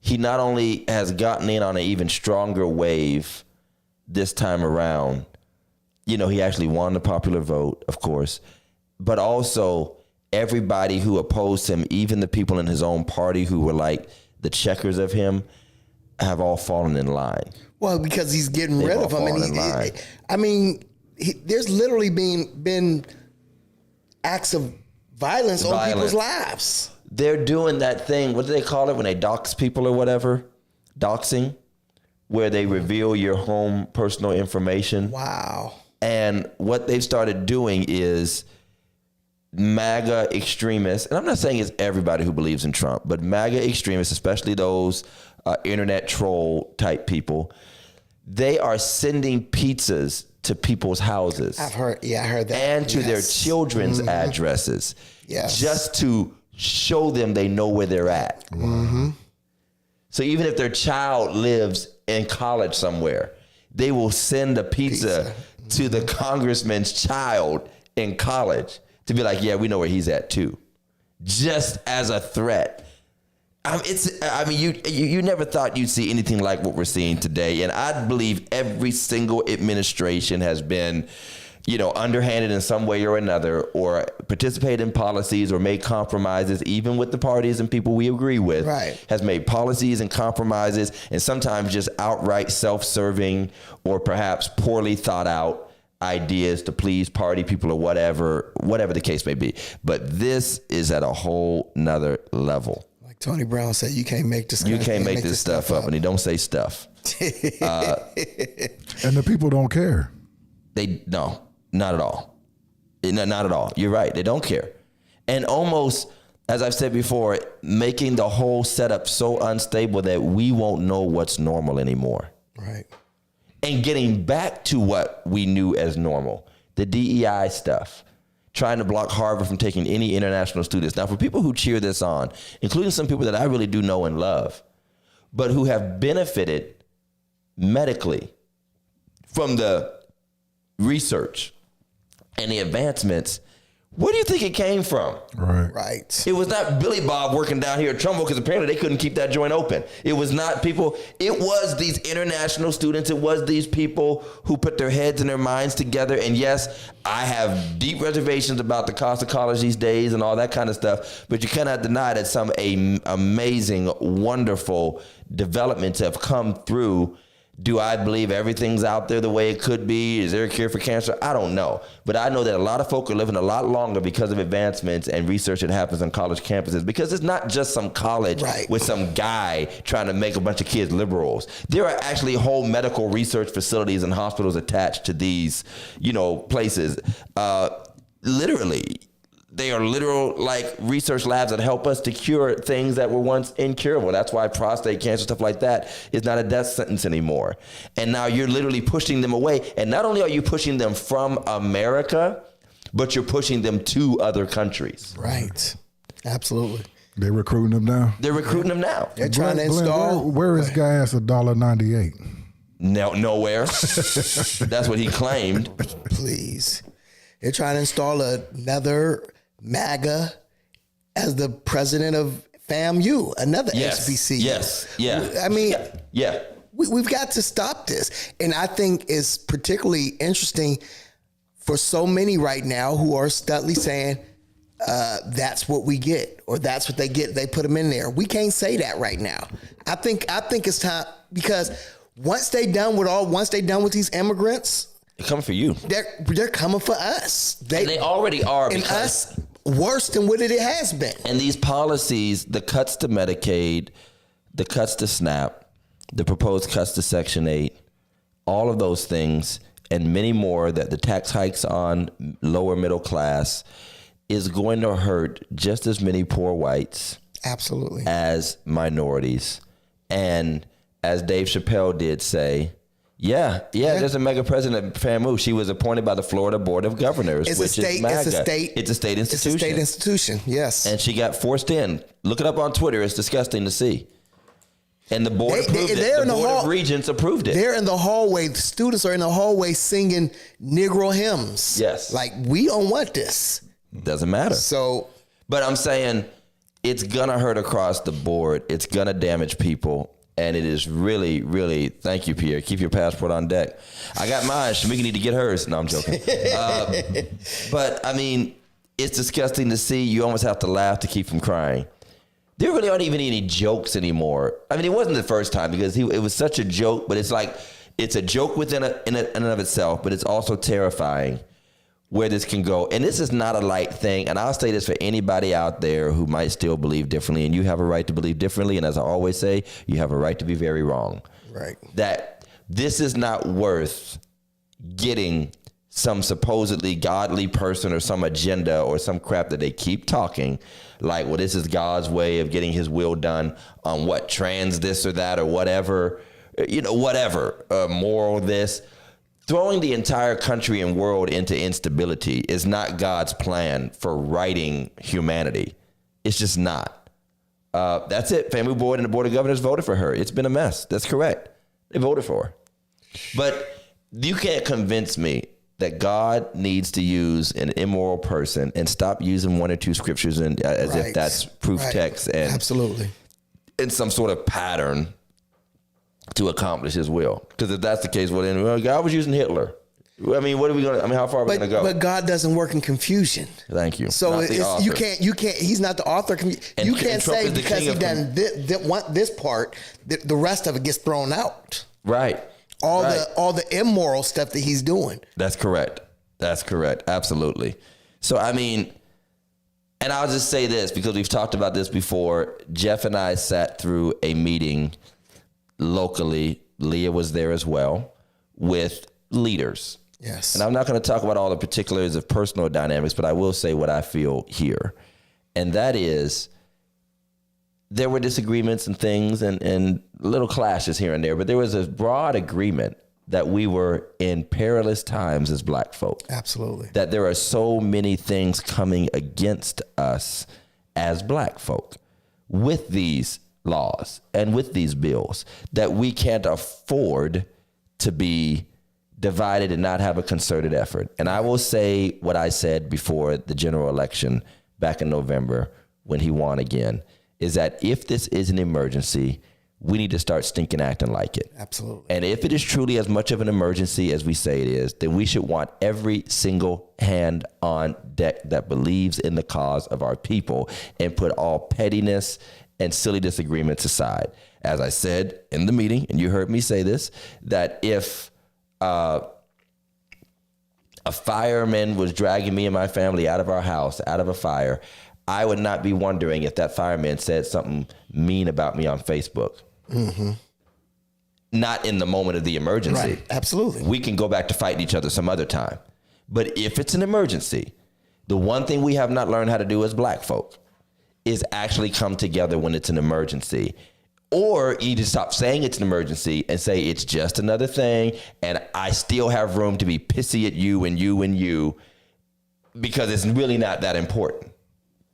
he not only has gotten in on an even stronger wave this time around, you know, he actually won the popular vote, of course, but also everybody who opposed him, even the people in his own party who were like the checkers of him, have all fallen in line. Well, because he's getting They've rid all of him. fallen in line. I mean, there's literally been acts of violence on people's lives. They're doing that thing, what do they call it when they dox people or whatever? Doxing, where they reveal your home personal information. Wow. And what they've started doing is MAGA extremists, and I'm not saying it's everybody who believes in Trump, but MAGA extremists, especially those internet troll type people, they are sending pizzas to people's houses. I heard that. And to their children's addresses. Yes. Just to show them they know where they're at. Mm-hmm. So even if their child lives in college somewhere, they will send a pizza to the congressman's child in college to be like, yeah, we know where he's at too. Just as a threat. You never thought you'd see anything like what we're seeing today. And I believe every single administration has been, you know, underhanded in some way or another, or participated in policies or made compromises, even with the parties and people we agree with, right, has made policies and compromises, and sometimes just outright self-serving or perhaps poorly thought out ideas to please party people or whatever the case may be. But this is at a whole nother level. Like Tony Brown said, you can't make this. You can't make this stuff up, and he don't say stuff. And the people don't care. No, not at all. Not at all. You're right. They don't care. And almost as I've said before, making the whole setup so unstable that we won't know what's normal anymore. Right. And getting back to what we knew as normal, the DEI stuff, trying to block Harvard from taking any international students. Now, for people who cheer this on, including some people that I really do know and love, but who have benefited medically from the research and the advancements, where do you think it came from? Right. Right. It was not Billy Bob working down here at Trumbull because apparently they couldn't keep that joint open. It was not people. It was these international students. It was these people who put their heads and their minds together. And yes, I have deep reservations about the cost of college these days and all that kind of stuff. But you cannot deny that some amazing, wonderful developments have come through. Do I believe everything's out there the way it could be? Is there a cure for cancer? I don't know. But I know that a lot of folk are living a lot longer because of advancements and research that happens on college campuses, because it's not just some college with some guy trying to make a bunch of kids liberals. There are actually whole medical research facilities and hospitals attached to these, places. Literally. They are literal research labs that help us to cure things that were once incurable. That's why prostate cancer, stuff like that, is not a death sentence anymore. And now you're literally pushing them away. And not only are you pushing them from America, but you're pushing them to other countries. Right. Absolutely. They're recruiting them now. They're recruiting them now. They're trying to install. Where is gas $1.98? No, nowhere. That's what he claimed. Please. They're trying to install another MAGA as the president of FAMU, another HBCU. Yes. Yeah. I mean, yeah. We've got to stop this. And I think it's particularly interesting for so many right now who are studly saying, that's what we get, or that's what they get. They put them in there. We can't say that right now. I think it's time, because once they done with these immigrants, They're coming for you. they're coming for us. They already are. And us worse than what it has been. And these policies, the cuts to Medicaid, the cuts to SNAP, the proposed cuts to Section 8, all of those things and many more, that the tax hikes on lower middle class is going to hurt just as many poor whites Absolutely. as minorities. And as Dave Chappelle did say, there's a mega president at FAMU. She was appointed by the Florida Board of Governors, It's which a state. is MAGA. It's a state. It's a state institution. It's a state institution. Yes. And she got forced in. Look it up on Twitter. It's disgusting to see. And the board approved it. The Board of Regents approved it. They're in the hallway. The students are in the hallway singing Negro hymns. Yes. Like, we don't want this. Doesn't matter. So, But I'm saying it's going to hurt across the board. It's going to damage people. And it is really, really, thank you, Pierre. Keep your passport on deck. I got mine. Shamika need to get hers. No, I'm joking. But, I mean, it's disgusting to see. You almost have to laugh to keep from crying. There really aren't even any jokes anymore. I mean, it wasn't the first time, because it was such a joke, but it's like, it's a joke in and of itself, but it's also terrifying where this can go. And this is not a light thing. And I'll say this for anybody out there who might still believe differently, and you have a right to believe differently. And as I always say, you have a right to be very wrong. right. That this is not worth getting some supposedly godly person or some agenda or some crap that they keep talking like, well, this is God's way of getting his will done on what, trans this or that or whatever, moral this. Throwing the entire country and world into instability is not God's plan for righting humanity. It's just not. That's it. FAMU Board and the Board of Governors voted for her. It's been a mess. That's correct. They voted for her. But you can't convince me that God needs to use an immoral person and stop using one or two scriptures as if that's proof text and Absolutely. in some sort of pattern to accomplish his will. Because if that's the case, well, God was using Hitler. I mean, how far are we going to go? But God doesn't work in confusion. Thank you. So you can't, he's not the author. You can't say because he done this part, the rest of it gets thrown out. Right. All the immoral stuff that he's doing. That's correct. Absolutely. So, I mean, and I'll just say this, because we've talked about this before. Jeff and I sat through a meeting locally. Leah was there as well, with leaders. Yes. And I'm not going to talk about all the particulars of personal dynamics, but I will say what I feel here. and that is there were disagreements and things and little clashes here and there, but there was a broad agreement that we were in perilous times as black folk. Absolutely. That there are so many things coming against us as black folk with these laws and with these bills that we can't afford to be divided and not have a concerted effort. And I will say what I said before the general election back in November when he won again, is that if this is an emergency, we need to start stinking acting like it. Absolutely. And if it is truly as much of an emergency as we say it is, then we should want every single hand on deck that believes in the cause of our people and put all pettiness and silly disagreements aside. As I said in the meeting, and you heard me say this, that if a fireman was dragging me and my family out of our house, out of a fire, I would not be wondering if that fireman said something mean about me on Facebook. Mm-hmm. Not in the moment of the emergency. Right. Absolutely. We can go back to fighting each other some other time. But if it's an emergency, the one thing we have not learned how to do as black folk is actually come together when it's an emergency. Or you just stop saying it's an emergency and say it's just another thing, and I still have room to be pissy at you and you and you because it's really not that important.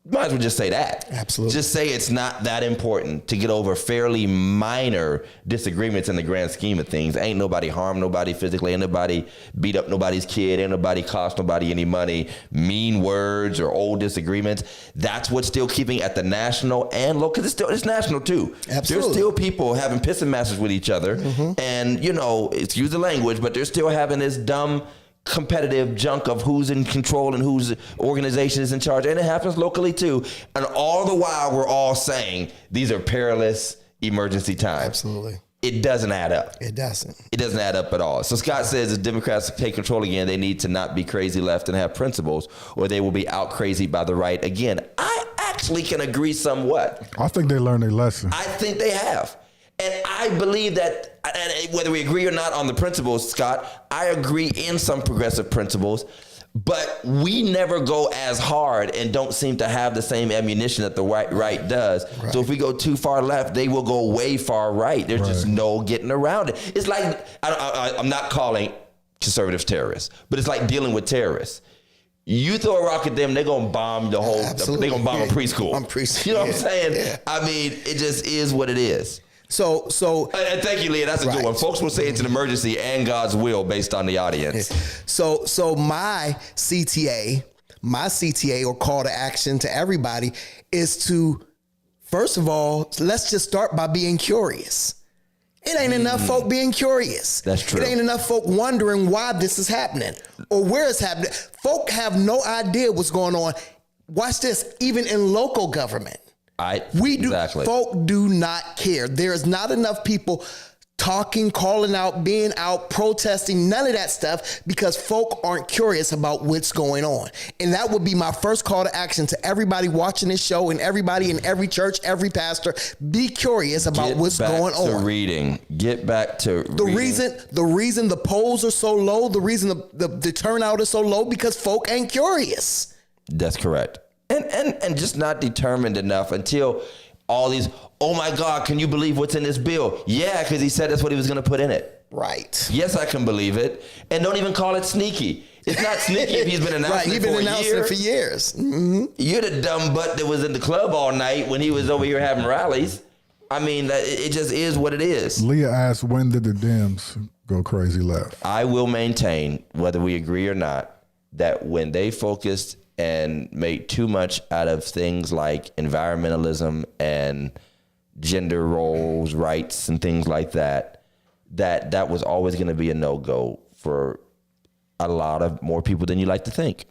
Might as well just say that. Absolutely. Just say it's not that important to get over fairly minor disagreements in the grand scheme of things. Ain't nobody harmed nobody physically. Ain't nobody beat up nobody's kid. Ain't nobody cost nobody any money. Mean words or old disagreements. That's what's still keeping at the national and local. Because it's national too. Absolutely. There's still people having pissing matches with each other. Mm-hmm. And, you know, excuse the language, but they're still having this dumb competitive junk of who's in control and whose organization is in charge. And it happens locally too. And all the while we're all saying these are perilous emergency times. Absolutely. It doesn't add up. It doesn't. It doesn't add up at all. So Scott says if Democrats take control again, they need to not be crazy left and have principles, or they will be out crazy by the right again. I actually can agree somewhat. I think they learned their lesson. I think they have. And I believe that, and whether we agree or not on the principles, Scott, I agree in some progressive principles, but we never go as hard and don't seem to have the same ammunition that the right does. Right. So if we go too far left, they will go way far right. There's just no getting around it. It's like, I'm not calling conservatives terrorists, but it's like dealing with terrorists. You throw a rock at them, they're going to bomb the whole, they're going to bomb a preschool. You know what I'm saying? Yeah. I mean, it just is what it is. So and thank you, Leah. That's a good one. Folks will say it's an emergency and God's will based on the audience. So my CTA or call to action to everybody is to, first of all, let's just start by being curious. It ain't enough folk being curious. That's true. It ain't enough folk wondering why this is happening or where it's happening. Folk have no idea what's going on. Watch this, even in local government. Exactly. Folk do not care. There is not enough people talking, calling out, being out, protesting, none of that stuff, because folk aren't curious about what's going on. And that would be my first call to action to everybody watching this show and everybody in every church, every pastor. Be curious about what's going on. Get back to reading. The reason the polls are so low, the reason the turnout is so low, because folk ain't curious. That's correct. And just not determined enough until all these, oh my God, can you believe what's in this bill? Yeah, because he said that's what he was going to put in it. Right. Yes, I can believe it. And don't even call it sneaky. It's not sneaky if he's been announcing it for a year. He's been announcing it for years. Mm-hmm. You're the dumb butt that was in the club all night when he was over here having rallies. I mean, it just is what it is. Leah asked, when did the Dems go crazy left? I will maintain, whether we agree or not, that when they focused and made too much out of things like environmentalism and gender roles, rights, and things like that, that was always going to be a no-go for a lot of more people than you like to think.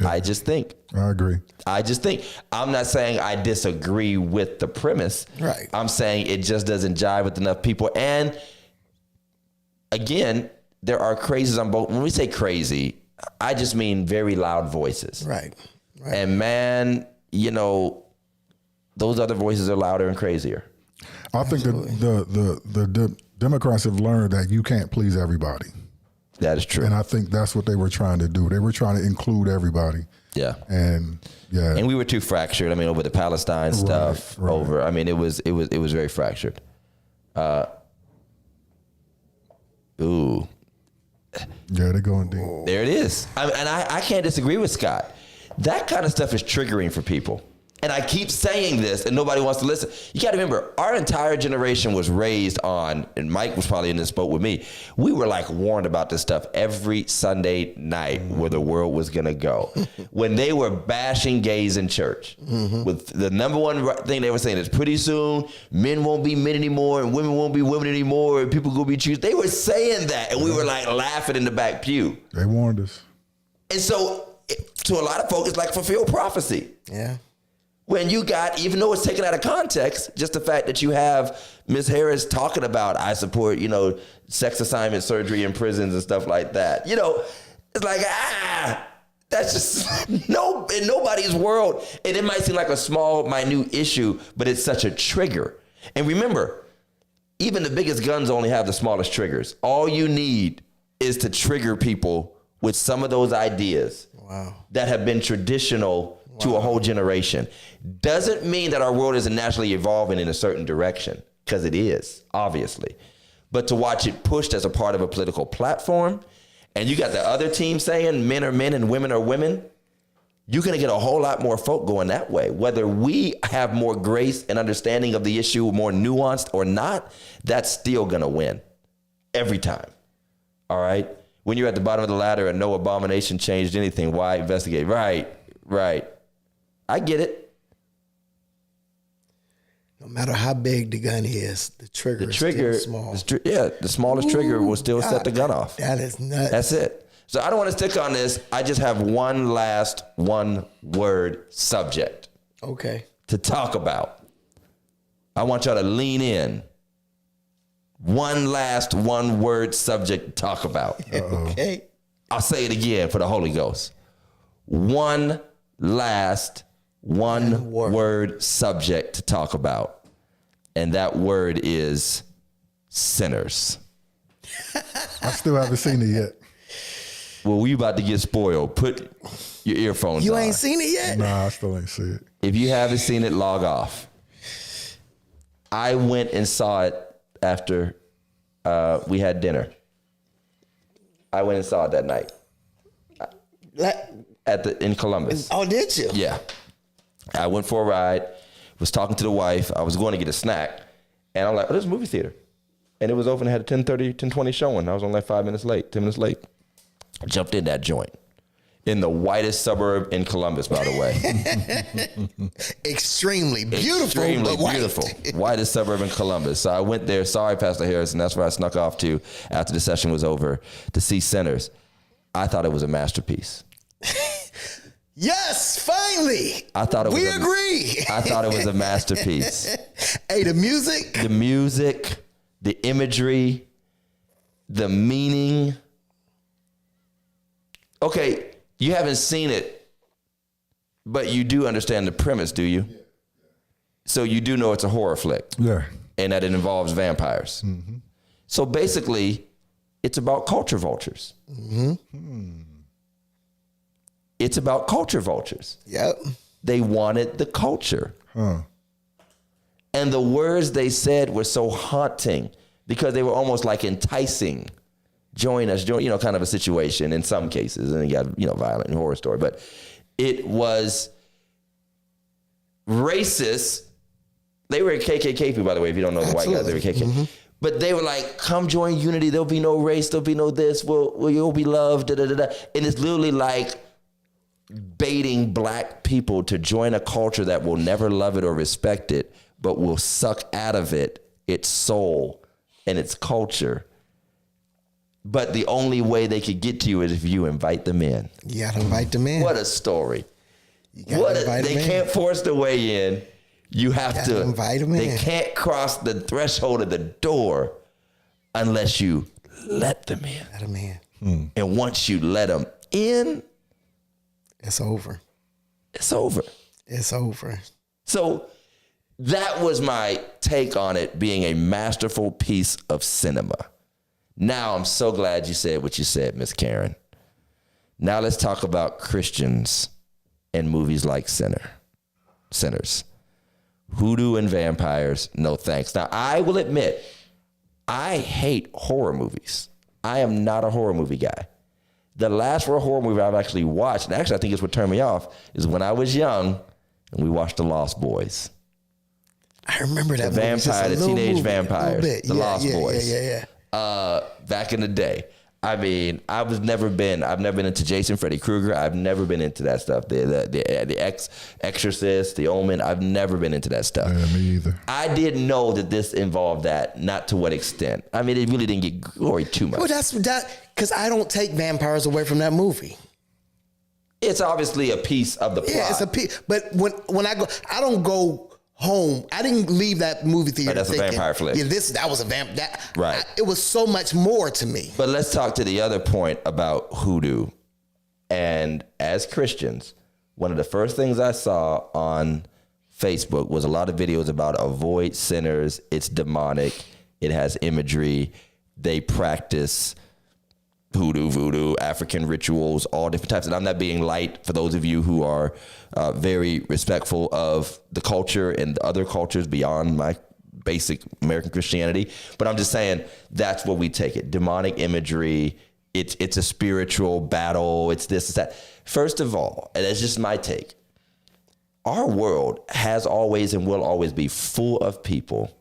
Yeah. I just think. I agree. I'm not saying I disagree with the premise. Right. I'm saying it just doesn't jive with enough people. And again, there are crazies on both. When we say crazy, I just mean very loud voices. Right. And man, you know, those other voices are louder and crazier. I think that the Democrats have learned that you can't please everybody. That is true. And I think that's what they were trying to do. They were trying to include everybody. Yeah. And yeah. And we were too fractured. I mean, over the Palestine stuff, right. over. I mean, it was very fractured. Ooh. Yeah, they're going deep. There it is. I can't disagree with Scott. That kind of stuff is triggering for people. And I keep saying this and nobody wants to listen. You got to remember, our entire generation was raised on, and Mike was probably in this boat with me. We were like warned about this stuff every Sunday night where the world was going to go. When they were bashing gays in church, with the number one thing they were saying is pretty soon men won't be men anymore and women won't be women anymore and people going to be choosing. They were saying that and we were like laughing in the back pew. They warned us. And so to a lot of folks, it's like fulfilled prophecy. Yeah. When you got, even though it's taken out of context, just the fact that you have Ms. Harris talking about, I support, sex assignment surgery in prisons and stuff like that. It's like, that's just in nobody's world. And it might seem like a small, minute issue, but it's such a trigger. And remember, even the biggest guns only have the smallest triggers. All you need is to trigger people with some of those ideas that have been traditional to a whole generation. Doesn't mean that our world isn't naturally evolving in a certain direction, because it is, obviously. But to watch it pushed as a part of a political platform, and you got the other team saying men are men and women are women, you're gonna get a whole lot more folk going that way. Whether we have more grace and understanding of the issue, more nuanced or not, that's still gonna win every time, all right? When you're at the bottom of the ladder and no abomination changed anything, why investigate? Right. I get it. No matter how big the gun is, the trigger is still small. The smallest trigger will still set the gun off. That is nuts. That's it. So I don't want to stick on this. I just have one last one-word subject to talk about. I want y'all to lean in. One last one-word subject to talk about. Okay. I'll say it again for the Holy Ghost. One last one-word subject to talk about. And that word is sinners. I still haven't seen it yet. Well, we about to get spoiled. Put your earphones on. You ain't seen it yet? Nah, I still ain't see it. If you haven't seen it, log off. I went and saw it after we had dinner. I went and saw it that night in Columbus. Oh, did you? Yeah. I went for a ride, was talking to the wife. I was going to get a snack, and I'm like, oh, there's a movie theater. And it was open, it had a 10:30, 10:20 showing. I was only like 10 minutes late. I jumped in that joint. In the whitest suburb in Columbus, by the way. Extremely beautiful. Extremely but white. beautiful. Whitest suburb in Columbus. So I went there. Sorry, Pastor Harris, and that's where I snuck off to after the session was over to see Sinners. I thought it was a masterpiece. Yes, finally. I thought it was. We agree. I thought it was a masterpiece. Hey, the music, the imagery, the meaning. Okay, you haven't seen it, but you do understand the premise, do you? So you do know it's a horror flick. Yeah. And that it involves vampires. Mm-hmm. So basically, it's about culture vultures. Mm-hmm. It's about culture vultures. Yep. They wanted the culture. Huh. And the words they said were so haunting because they were almost like enticing. Join us, kind of a situation in some cases. And you got, violent and horror story. But it was racist. They were KKK people, by the way, if you don't know the white guys, they were KKK. Mm-hmm. But they were like, come join Unity. There'll be no race. There'll be no this. You'll be loved. Da, da, da, da. And it's literally like baiting black people to join a culture that will never love it or respect it, but will suck out of it its soul and its culture. But the only way they could get to you is if you invite them in. You gotta invite them in. What a story. They can't force their way in. You have to invite them in. They can't cross the threshold of the door unless you let them in. Let them in. And once you let them in, it's over. It's over. It's over. So that was my take on it being a masterful piece of cinema. Now, I'm so glad you said what you said, Miss Karen. Now let's talk about Christians and movies like Sinners. Hoodoo and vampires, no thanks. Now, I will admit, I hate horror movies. I am not a horror movie guy. The last real horror movie I've actually watched, and actually I think it's what turned me off, is when I was young and we watched The Lost Boys. I remember that The movie. Just vampire, a the little teenage movie, a little vampires, bit. The Lost Boys. Yeah. Back in the day. I mean, I've never been into Jason, Freddy Krueger. I've never been into that stuff. The Exorcist, The Omen. I've never been into that stuff. Yeah, me either. I didn't know that this involved that. Not to what extent. I mean, it really didn't get gory too much. Well, that's because I don't take vampires away from that movie. It's obviously a piece of the plot. Yeah, it's a piece. But when I go, I don't go home. I didn't leave that movie theater. That's thinking, a vampire flick. Yeah, that was a vamp. Right. It was so much more to me. But let's talk to the other point about hoodoo. And as Christians, one of the first things I saw on Facebook was a lot of videos about avoid sinners. It's demonic. It has imagery. They practice hoodoo, voodoo, African rituals, all different types. And I'm not being light for those of you who are very respectful of the culture and the other cultures beyond my basic American Christianity. But I'm just saying that's what we take it. Demonic imagery. It's a spiritual battle. It's this, it's that. First of all, and that's just my take, our world has always and will always be full of people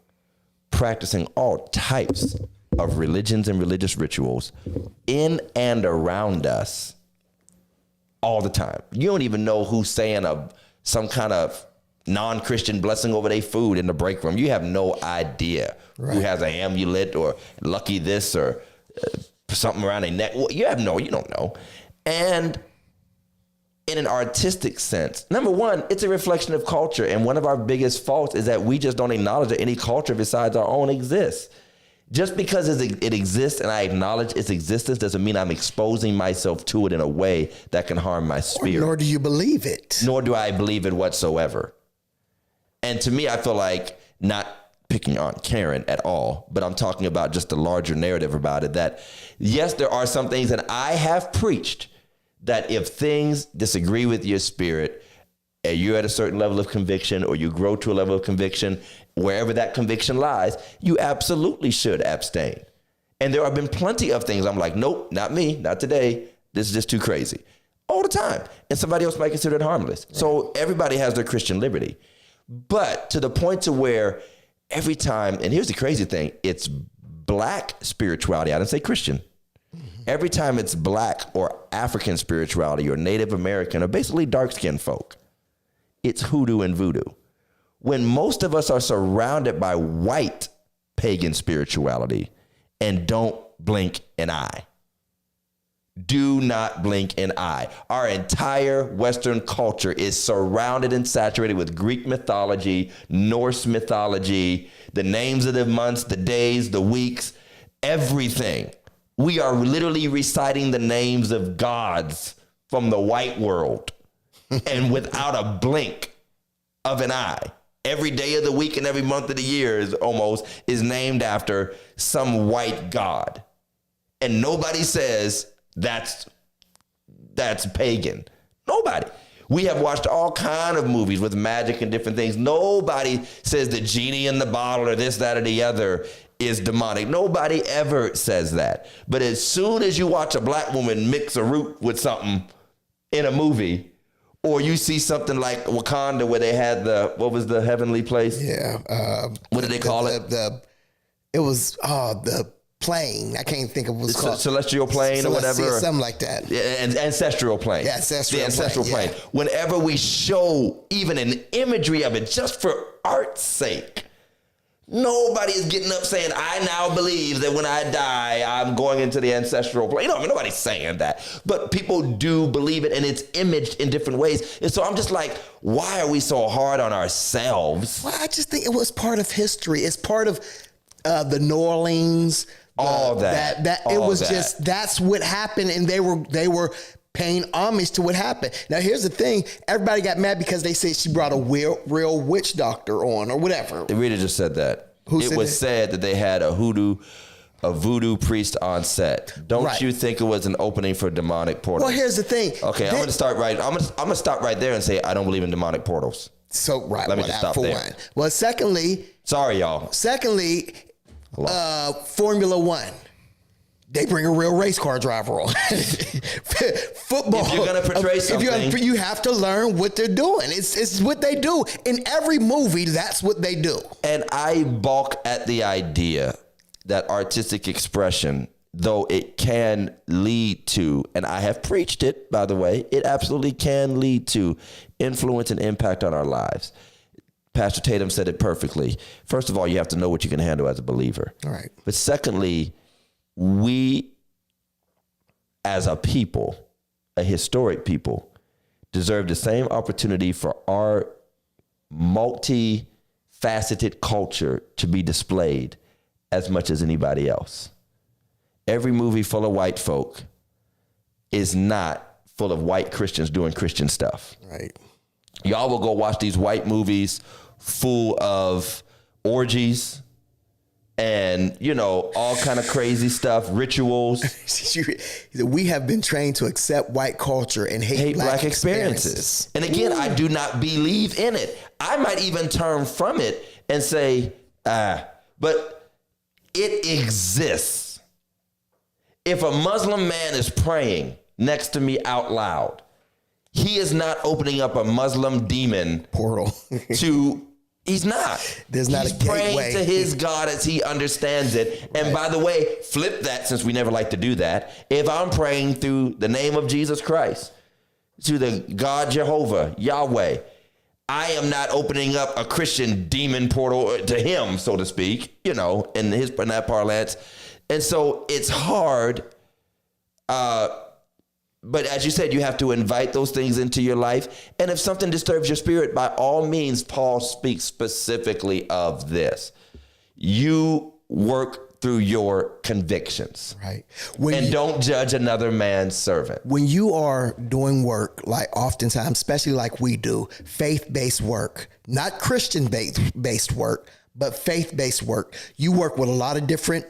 practicing all types of religions and religious rituals in and around us all the time. You don't even know who's saying some kind of non-Christian blessing over their food in the break room. You have no idea who has an amulet or lucky this or something around their neck. You don't know. And in an artistic sense, number one, it's a reflection of culture. And one of our biggest faults is that we just don't acknowledge that any culture besides our own exists. Just because it exists and I acknowledge its existence doesn't mean I'm exposing myself to it in a way that can harm my spirit. Nor do you believe it. Nor do I believe it whatsoever. And to me, I feel like, not picking on Karen at all, but I'm talking about just the larger narrative about it, that yes, there are some things that I have preached that if things disagree with your spirit and you're at a certain level of conviction or you grow to a level of conviction, wherever that conviction lies, you absolutely should abstain. And there have been plenty of things I'm like, nope, not me, not today. This is just too crazy. All the time. And somebody else might consider it harmless. Right. So everybody has their Christian liberty. But to the point to where every time, and here's the crazy thing, it's black spirituality. I didn't say Christian. Every time it's black or African spirituality or Native American or basically dark-skinned folk, it's hoodoo and voodoo. When most of us are surrounded by white pagan spirituality and don't blink an eye. Do not blink an eye. Our entire Western culture is surrounded and saturated with Greek mythology, Norse mythology, the names of the months, the days, the weeks, everything. We are literally reciting the names of gods from the white world and without a blink of an eye. Every day of the week and every month of the year is named after some white god. And nobody says that's pagan. Nobody. We have watched all kind of movies with magic and different things. Nobody says the genie in the bottle or this, that, or the other is demonic. Nobody ever says that. But as soon as you watch a black woman mix a root with something in a movie, or you see something like Wakanda where they had what was the heavenly place? Yeah. What did they call it? It was the plane. I can't think of what it's called. Celestial plane or whatever. Something like that. Yeah, and ancestral plane. Yeah, the ancestral plane. Yeah. Whenever we show even an imagery of it just for art's sake, nobody is getting up saying, I now believe that when I die, I'm going into the ancestral plane. Nobody's saying that. But people do believe it, and it's imaged in different ways. And so I'm just like, why are we so hard on ourselves? Well, I just think it was part of history. It's part of the New Orleans. All that. It was just, that's what happened, and they were paying homage to what happened. Now, here's the thing. Everybody got mad because they said she brought a real witch doctor on or whatever. Rita just said that. Who said it was said that they had a hoodoo a voodoo priest on set, don't Right. you think it was an opening for demonic portals? Well, here's the thing. Okay, I'm gonna start right. I'm gonna stop right there and say I don't believe in demonic portals. So right. Let me well, just that stop for there. one. Well, secondly, Sorry, y'all. Formula One. They bring a real race car driver on. Football. If you're gonna portray if you're something- you have to learn what they're doing. It's what they do in every movie. That's what they do. And I balk at the idea that artistic expression, though it can lead to, and I have preached it, by the way, it absolutely can lead to influence and impact on our lives. Pastor Tatum said it perfectly. First of all, you have to know what you can handle as a believer. All right. But secondly, we as a people, a historic people, deserve the same opportunity for our multi-faceted culture to be displayed as much as anybody else. Every movie full of white folk is not full of white Christians doing Christian stuff. Right. Y'all will go watch these white movies full of orgies and, you know, all kind of crazy stuff, rituals. We have been trained to accept white culture and hate black experiences. And again, I do not believe in it. I might even turn from it and say, but it exists. If a Muslim man is praying next to me out loud, he is not opening up a Muslim demon Portal. He's not. There's not He's a gateway. praying to his God as he understands it. And by the way, flip that, since we never like to do that. If I'm praying through the name of Jesus Christ, to the God Jehovah, Yahweh, I am not opening up a Christian demon portal to him, so to speak, you know, in that parlance. And so it's hard. But as you said, you have to invite those things into your life. And if something disturbs your spirit, by all means, Paul speaks specifically of this. You work through your convictions. Right. And don't judge another man's servant. When you are doing work, like oftentimes, especially like we do, faith-based work, not Christian-based work, but faith-based work, you work with a lot of different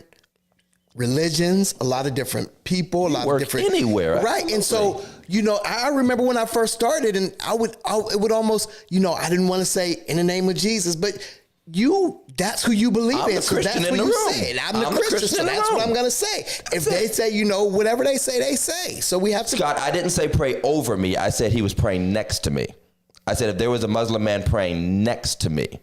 religions, a lot of different people, a lot of work different anywhere, right? absolutely. And so, you know, I remember when I first started, and it would almost, you know, I didn't want to say in the name of Jesus, but that's who you believe I'm in. the So Christian that's in what the you room. say. And I'm the I'm the Christian, Christian so in the that's what room. I'm going to say. If they say, you know, whatever they say. So we have to. Scott, I didn't say pray over me. I said he was praying next to me. I said if there was a Muslim man praying next to me.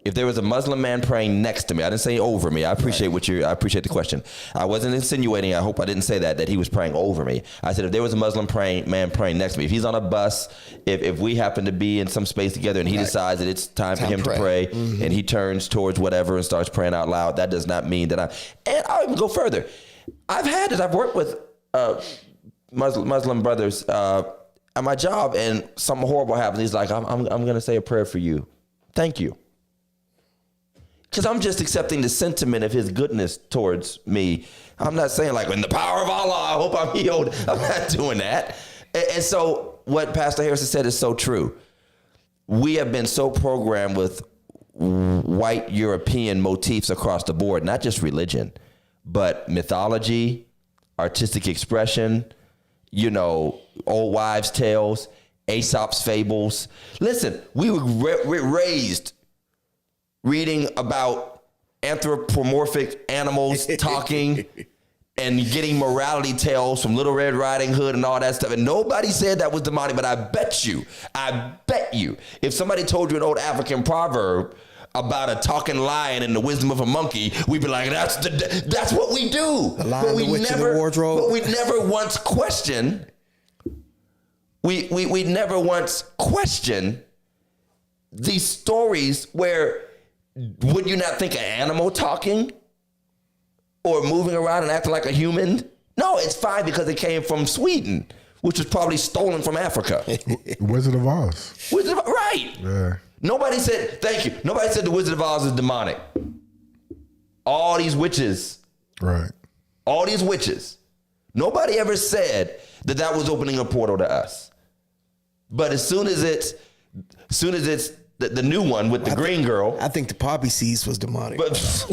If there was a Muslim man praying next to me, I didn't say over me. I appreciate I appreciate the question. I wasn't insinuating, I hope I didn't say that he was praying over me. I said if there was a Muslim man praying next to me, if he's on a bus, if we happen to be in some space together and he decides that it's time for him to pray and he turns towards whatever and starts praying out loud, that does not mean that and I'll even go further. I've worked with Muslim brothers at my job, and something horrible happens. He's like, I'm going to say a prayer for you. Thank you. Because I'm just accepting the sentiment of his goodness towards me. I'm not saying like, in the power of Allah, I hope I'm healed. I'm not doing that. And so what Pastor Harrison said is so true. We have been so programmed with white European motifs across the board, not just religion, but mythology, artistic expression, you know, old wives' tales, Aesop's fables. Listen, we were raised reading about anthropomorphic animals talking and getting morality tales from Little Red Riding Hood and all that stuff. And nobody said that was demonic, but I bet you, if somebody told you an old African proverb about a talking lion and the wisdom of a monkey, we'd be like, that's what we do. The Lion, the Witch, and the Wardrobe. But we never once questioned. We never once questioned these stories where, would you not think an animal talking or moving around and acting like a human? No, it's fine because it came from Sweden, which was probably stolen from Africa. Wizard of Oz. Right. Yeah. Nobody said, thank you. Nobody said the Wizard of Oz is demonic. All these witches. Right. All these witches. Nobody ever said that was opening a portal to us. But as soon as it's the new one with the green girl. I think the poppy seeds was demonic. But as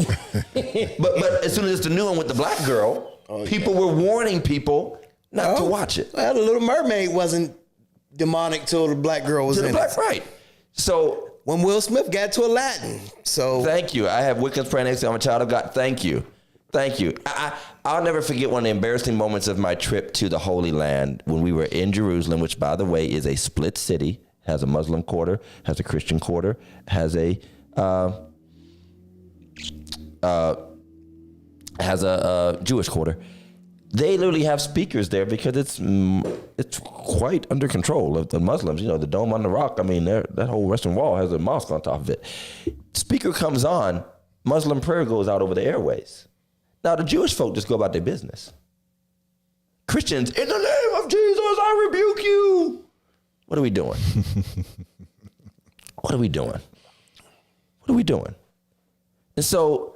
soon as it's the new one with the black girl, people were warning people not to watch it. Well, the Little Mermaid wasn't demonic till the black girl was in it. Right. So When Will Smith got to Aladdin. So thank you. I have Wiccans praying next to me. I'm a child of God. Thank you. I'll never forget one of the embarrassing moments of my trip to the Holy Land when we were in Jerusalem, which, by the way, is a split city, has a Muslim quarter, has a Christian quarter, has a Jewish quarter. They literally have speakers there because it's quite under control of the Muslims. You know, the Dome on the Rock. I mean, that whole Western Wall has a mosque on top of it. Speaker comes on, Muslim prayer goes out over the airways. Now the Jewish folk just go about their business. Christians, in the name of Jesus, I rebuke you. What are we doing? What are we doing? What are we doing? And so,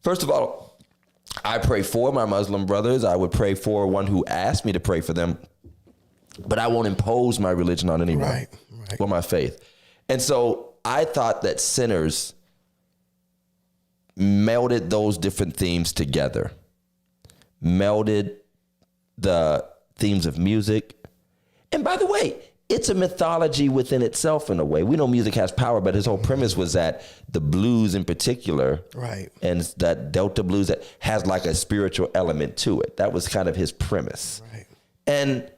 first of all, I pray for my Muslim brothers. I would pray for one who asked me to pray for them, but I won't impose my religion on anyone. Right. Or my faith. And so I thought that Sinners melded those different themes together, melded the themes of music. And by the way, it's a mythology within itself in a way. We know music has power, but his whole premise was that the blues in particular, right, and that Delta blues that has like a spiritual element to it. That was kind of his premise. Right. And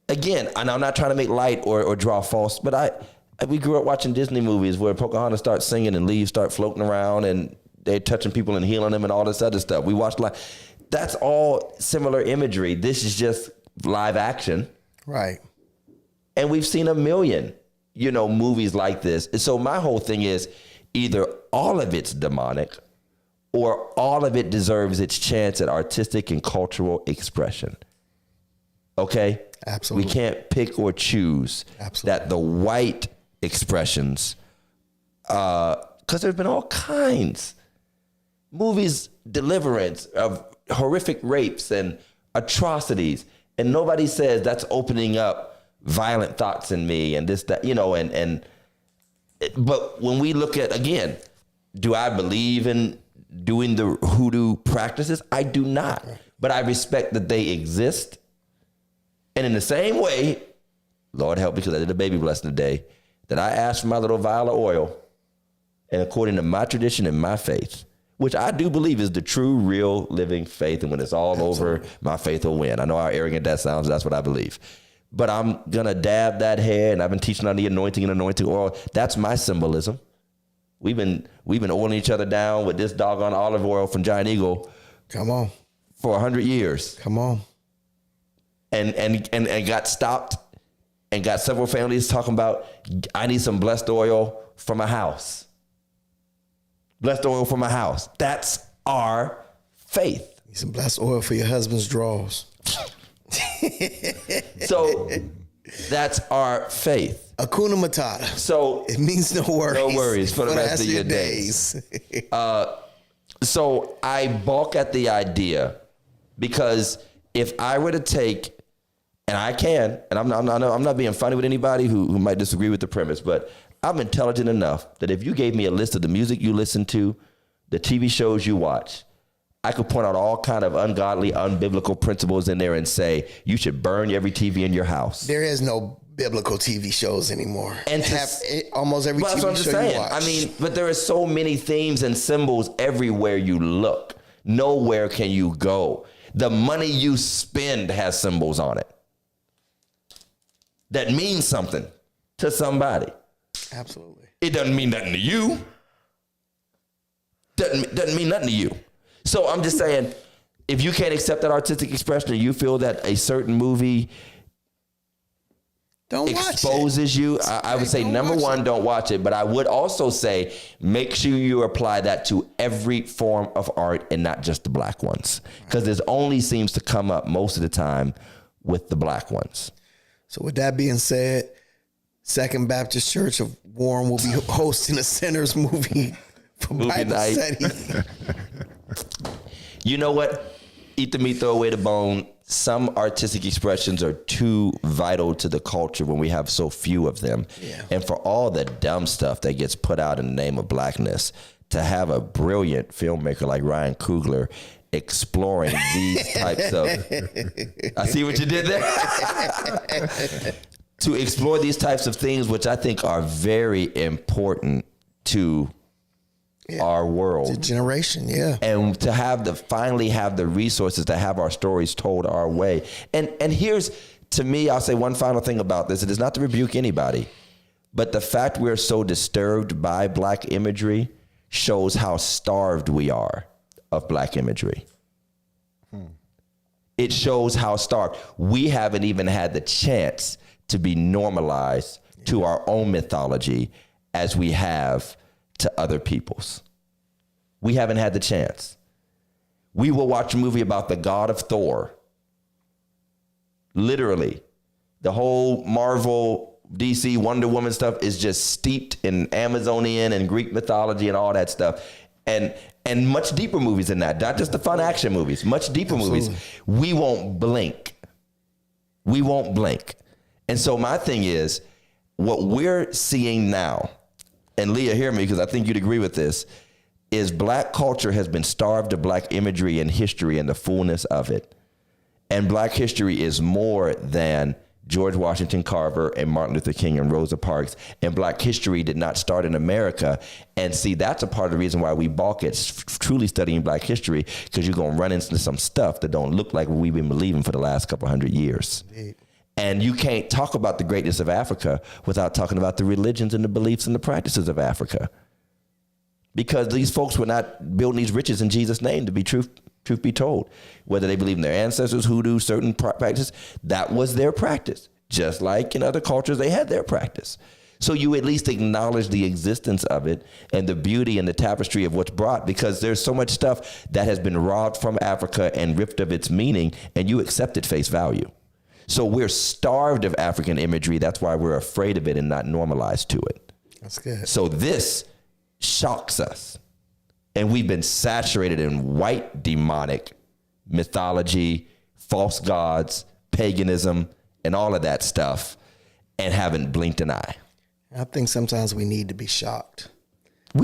again, and I'm not trying to make light or draw false, but we grew up watching Disney movies where Pocahontas starts singing and leaves start floating around and they're touching people and healing them and all this other stuff. We watched that's all similar imagery. This is just live action. Right. And we've seen a million, movies like this. And so my whole thing is either all of it's demonic or all of it deserves its chance at artistic and cultural expression. Okay? Absolutely. We can't pick or choose. Absolutely. That the white expressions, because there's been all kinds. Movies, Deliverance, of horrific rapes and atrocities. And nobody says that's opening up violent thoughts in me and this, that, but when we look at, again, do I believe in doing the hoodoo practices? I do not, but I respect that they exist. And in the same way, Lord help me, because I did a baby blessing today, that I asked for my little vial of oil, and according to my tradition and my faith, which I do believe is the true, real, living faith, and when it's all over, my faith will win. I know how arrogant that sounds. That's what I believe. But I'm going to dab that hair, and I've been teaching on the anointing and anointing oil. That's my symbolism. We've been oiling each other down with this doggone olive oil from Giant Eagle. Come on. For 100 years. Come on. And got stopped and got several families talking about, I need some blessed oil for my house. Blessed oil for my house. That's our faith. Need some blessed oil for your husband's drawers. So that's our faith. Hakuna Matata. So it means no worries. No worries for the rest of your days. So I balk at the idea, because if I were to take, and I can, and I'm not being funny with anybody who might disagree with the premise, but I'm intelligent enough that if you gave me a list of the music you listen to, the TV shows you watch, I could point out all kind of ungodly, unbiblical principles in there and say, you should burn every TV in your house. There is no biblical TV shows anymore. And almost every TV show you watch. I mean, but there are so many themes and symbols everywhere you look. Nowhere can you go. The money you spend has symbols on it that means something to somebody. Absolutely. It doesn't mean nothing to you. Doesn't mean nothing to you. So I'm just saying, if you can't accept that artistic expression and you feel that a certain movie exposes you, I would say, number one, don't watch it. But I would also say, make sure you apply that to every form of art and not just the black ones. Because this only seems to come up most of the time with the black ones. So with that being said, Second Baptist Church of Warren will be hosting a Sinners movie for Bible study. You know what? Eat the meat, throw away the bone. some artistic expressions are too vital to the culture when we have so few of them. Yeah. And for all the dumb stuff that gets put out in the name of blackness, to have a brilliant filmmaker like Ryan Coogler exploring these types of, I see what you did there. To explore these types of things, which I think are very important to our world. It's a generation, yeah. And to finally have the resources to have our stories told our way. And here's, to me, I'll say one final thing about this. It is not to rebuke anybody, but the fact we're so disturbed by black imagery shows how starved we are of black imagery. It shows how starved. We haven't even had the chance to be normalized to our own mythology as we have to other people's. We haven't had the chance. We will watch a movie about the god of Thor. Literally, the whole Marvel, DC, Wonder Woman stuff is just steeped in Amazonian and Greek mythology and all that stuff. And much deeper movies than that, not just the fun action movies, much deeper movies. We won't blink. We won't blink. And so my thing is, what we're seeing now, and Leah, hear me, because I think you'd agree with this, is black culture has been starved of black imagery and history and the fullness of it. And black history is more than George Washington Carver and Martin Luther King and Rosa Parks. And black history did not start in America. And see, that's a part of the reason why we balk at truly studying black history, because you're going to run into some stuff that don't look like what we've been believing for the last couple hundred years. Indeed. And you can't talk about the greatness of Africa without talking about the religions and the beliefs and the practices of Africa. Because these folks were not building these riches in Jesus' name, to be truth be told. Whether they believe in their ancestors, hoodoo, certain practices, that was their practice. Just like in other cultures, they had their practice. So you at least acknowledge the existence of it and the beauty and the tapestry of what's brought, because there's so much stuff that has been robbed from Africa and ripped of its meaning, and you accept it face value. So we're starved of African imagery. That's why we're afraid of it and not normalized to it. That's good. So this shocks us. And we've been saturated in white demonic mythology, false gods, paganism, and all of that stuff, and haven't blinked an eye. I think sometimes we need to be shocked.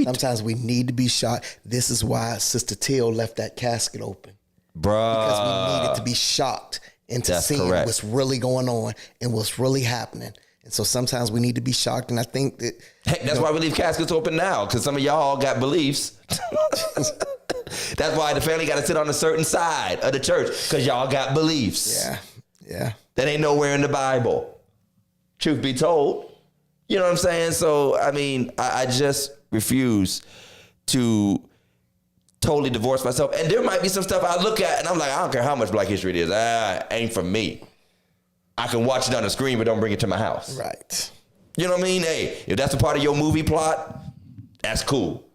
Sometimes we need to be shocked. This is why Sister Teal left that casket open. Bruh. Because we needed to be shocked into seeing what's really going on and what's really happening. And so sometimes we need to be shocked. And I think that... Heck, that's why we leave caskets open now, because some of y'all got beliefs. That's why the family got to sit on a certain side of the church, because y'all got beliefs. Yeah. That ain't nowhere in the Bible. Truth be told. You know what I'm saying? So, I mean, I just refuse to totally divorce myself. And there might be some stuff I look at and I'm like, I don't care how much black history it is. Ain't for me. I can watch it on the screen, but don't bring it to my house. Right. You know what I mean? Hey, if that's a part of your movie plot, that's cool.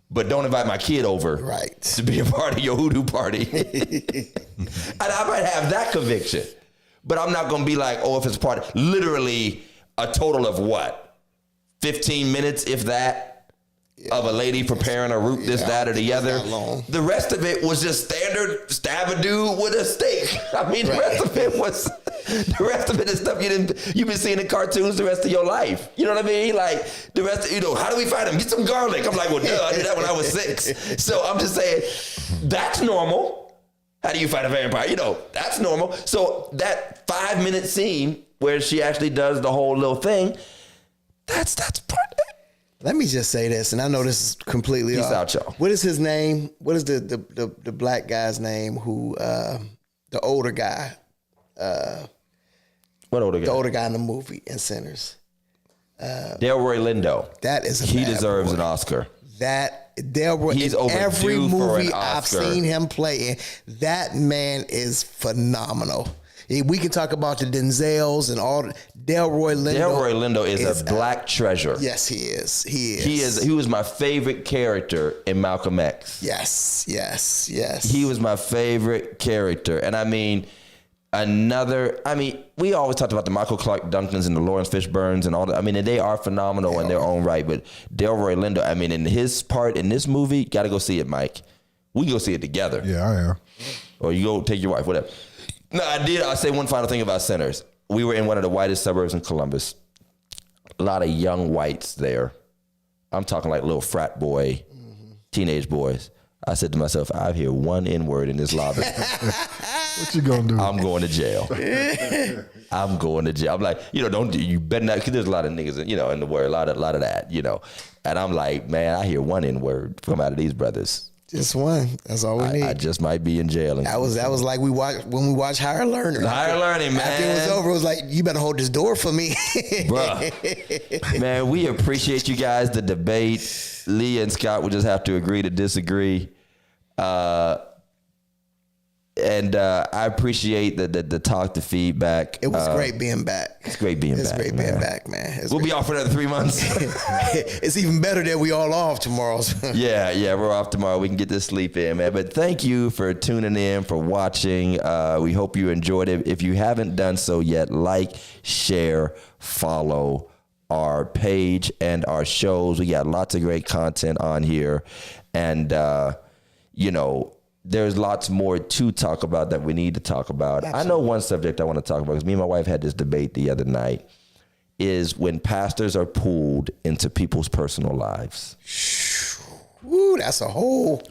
But don't invite my kid over to be a part of your hoodoo party. And I might have that conviction. But I'm not going to be like, oh, if it's a part, literally a total of what? 15 minutes, if that, of a lady preparing a root, this, that, or the other. The rest of it was just standard stab a dude with a steak. I mean, the rest of it is stuff you've been seeing in cartoons the rest of your life. You know what I mean? Like the rest, how do we find him? Get some garlic. I'm like, well, no, I did that when I was 6. So I'm just saying, that's normal. How do you fight a vampire? That's normal. So that 5-minute scene where she actually does the whole little thing, that's part of it. Let me just say this, and I know this is completely Peace off. out, y'all. What is his name? What is the black guy's name who, the older guy? What older guy? The older guy in the movie, in Sinners. Delroy Lindo. That is He deserves an Oscar. That Delroy, He's in overdue every for an movie I've Oscar. seen him play in, that man is phenomenal. We can talk about the Denzels and all. Delroy Lindo. Delroy Lindo is a black treasure. Yes, he is. He is. He was my favorite character in Malcolm X. Yes. He was my favorite character. And I mean, we always talked about the Michael Clark Duncans and the Lawrence Fishburnes and all that. I mean, and they are phenomenal in their own right. But Delroy Lindo, I mean, in his part in this movie, got to go see it, Mike. We can go see it together. Yeah, I am. Or you go take your wife, whatever. No, I did. I'll say one final thing about Centers. We were in one of the whitest suburbs in Columbus. A lot of young whites there. I'm talking like little frat boy, teenage boys. I said to myself, I hear one N-word in this lobby. What you gonna do? I'm going to jail. I'm going to jail. I'm like, you better not, because there's a lot of niggas, in the word, a lot of that, And I'm like, man, I hear one N-word come out of these brothers. Just one. That's all we need. I just might be in jail. That was like when we watched Higher Learning. Higher Learning, man. After it was over, it was like, you better hold this door for me. Bruh. Man, we appreciate you guys. The debate. Leah and Scott will just have to agree to disagree. And I appreciate the talk, the feedback. It was great being back. It's great being back. It's great being back, man. We'll be off for another 3 months. It's even better that we all off tomorrow. Yeah, we're off tomorrow. We can get this sleep in, man. But thank you for tuning in, for watching. We hope you enjoyed it. If you haven't done so yet, like, share, follow our page and our shows. We got lots of great content on here. And, there's lots more to talk about that we need to talk about. Absolutely. I know one subject I want to talk about, because me and my wife had this debate the other night, is when pastors are pulled into people's personal lives. Ooh, that's a whole...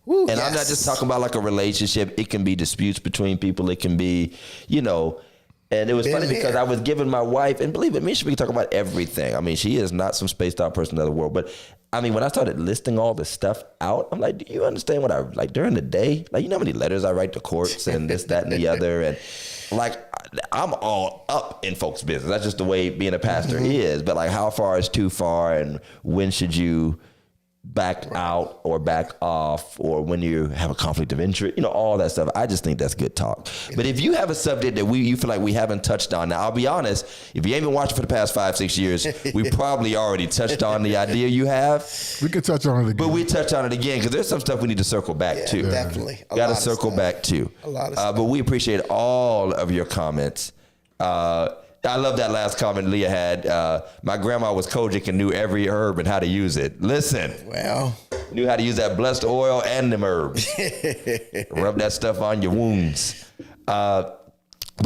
Ooh, and yes. I'm not just talking about like a relationship. It can be disputes between people. It can be, and it was funny because I was giving my wife, and believe it, me and she can talk about everything. I mean, she is not some spaced out person in the world, but I mean, when I started listing all this stuff out, I'm like, do you understand what I like during the day? Like, you know how many letters I write to courts and this, that, and the other, and like, I'm all up in folks' business. That's just the way being a pastor is. But like, how far is too far, and when should you back out or back off, or when you have a conflict of interest, all that stuff. I just think that's good talk. But if you have a subject that you feel like we haven't touched on, now I'll be honest, if you ain't been watching for the past 5-6 years, we probably already touched on the idea you have. We could touch on it again. But we touch on it again because there's some stuff we need to circle back to. Definitely. Got to circle back to. A lot of stuff. But we appreciate all of your comments. I love that last comment Leah had. My grandma was Kojic and knew every herb and how to use it. Listen. Well. Knew how to use that blessed oil and them herbs. Rub that stuff on your wounds. But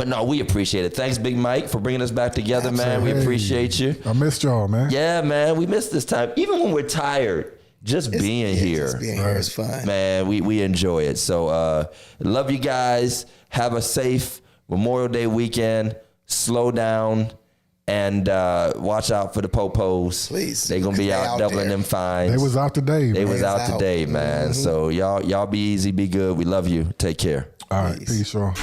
no, we appreciate it. Thanks, Big Mike, for bringing us back together, man. We appreciate you. I missed y'all, man. Yeah, man. We missed this time. Even when we're tired, just being here. Just being here is fun. Man, we enjoy it. So love you guys. Have a safe Memorial Day weekend. Slow down and watch out for the popos. Please. They're going to be out doubling them fines. They was out today. They was out today, man. Mm-hmm. So y'all be easy, be good. We love you. Take care. All right. Peace, y'all.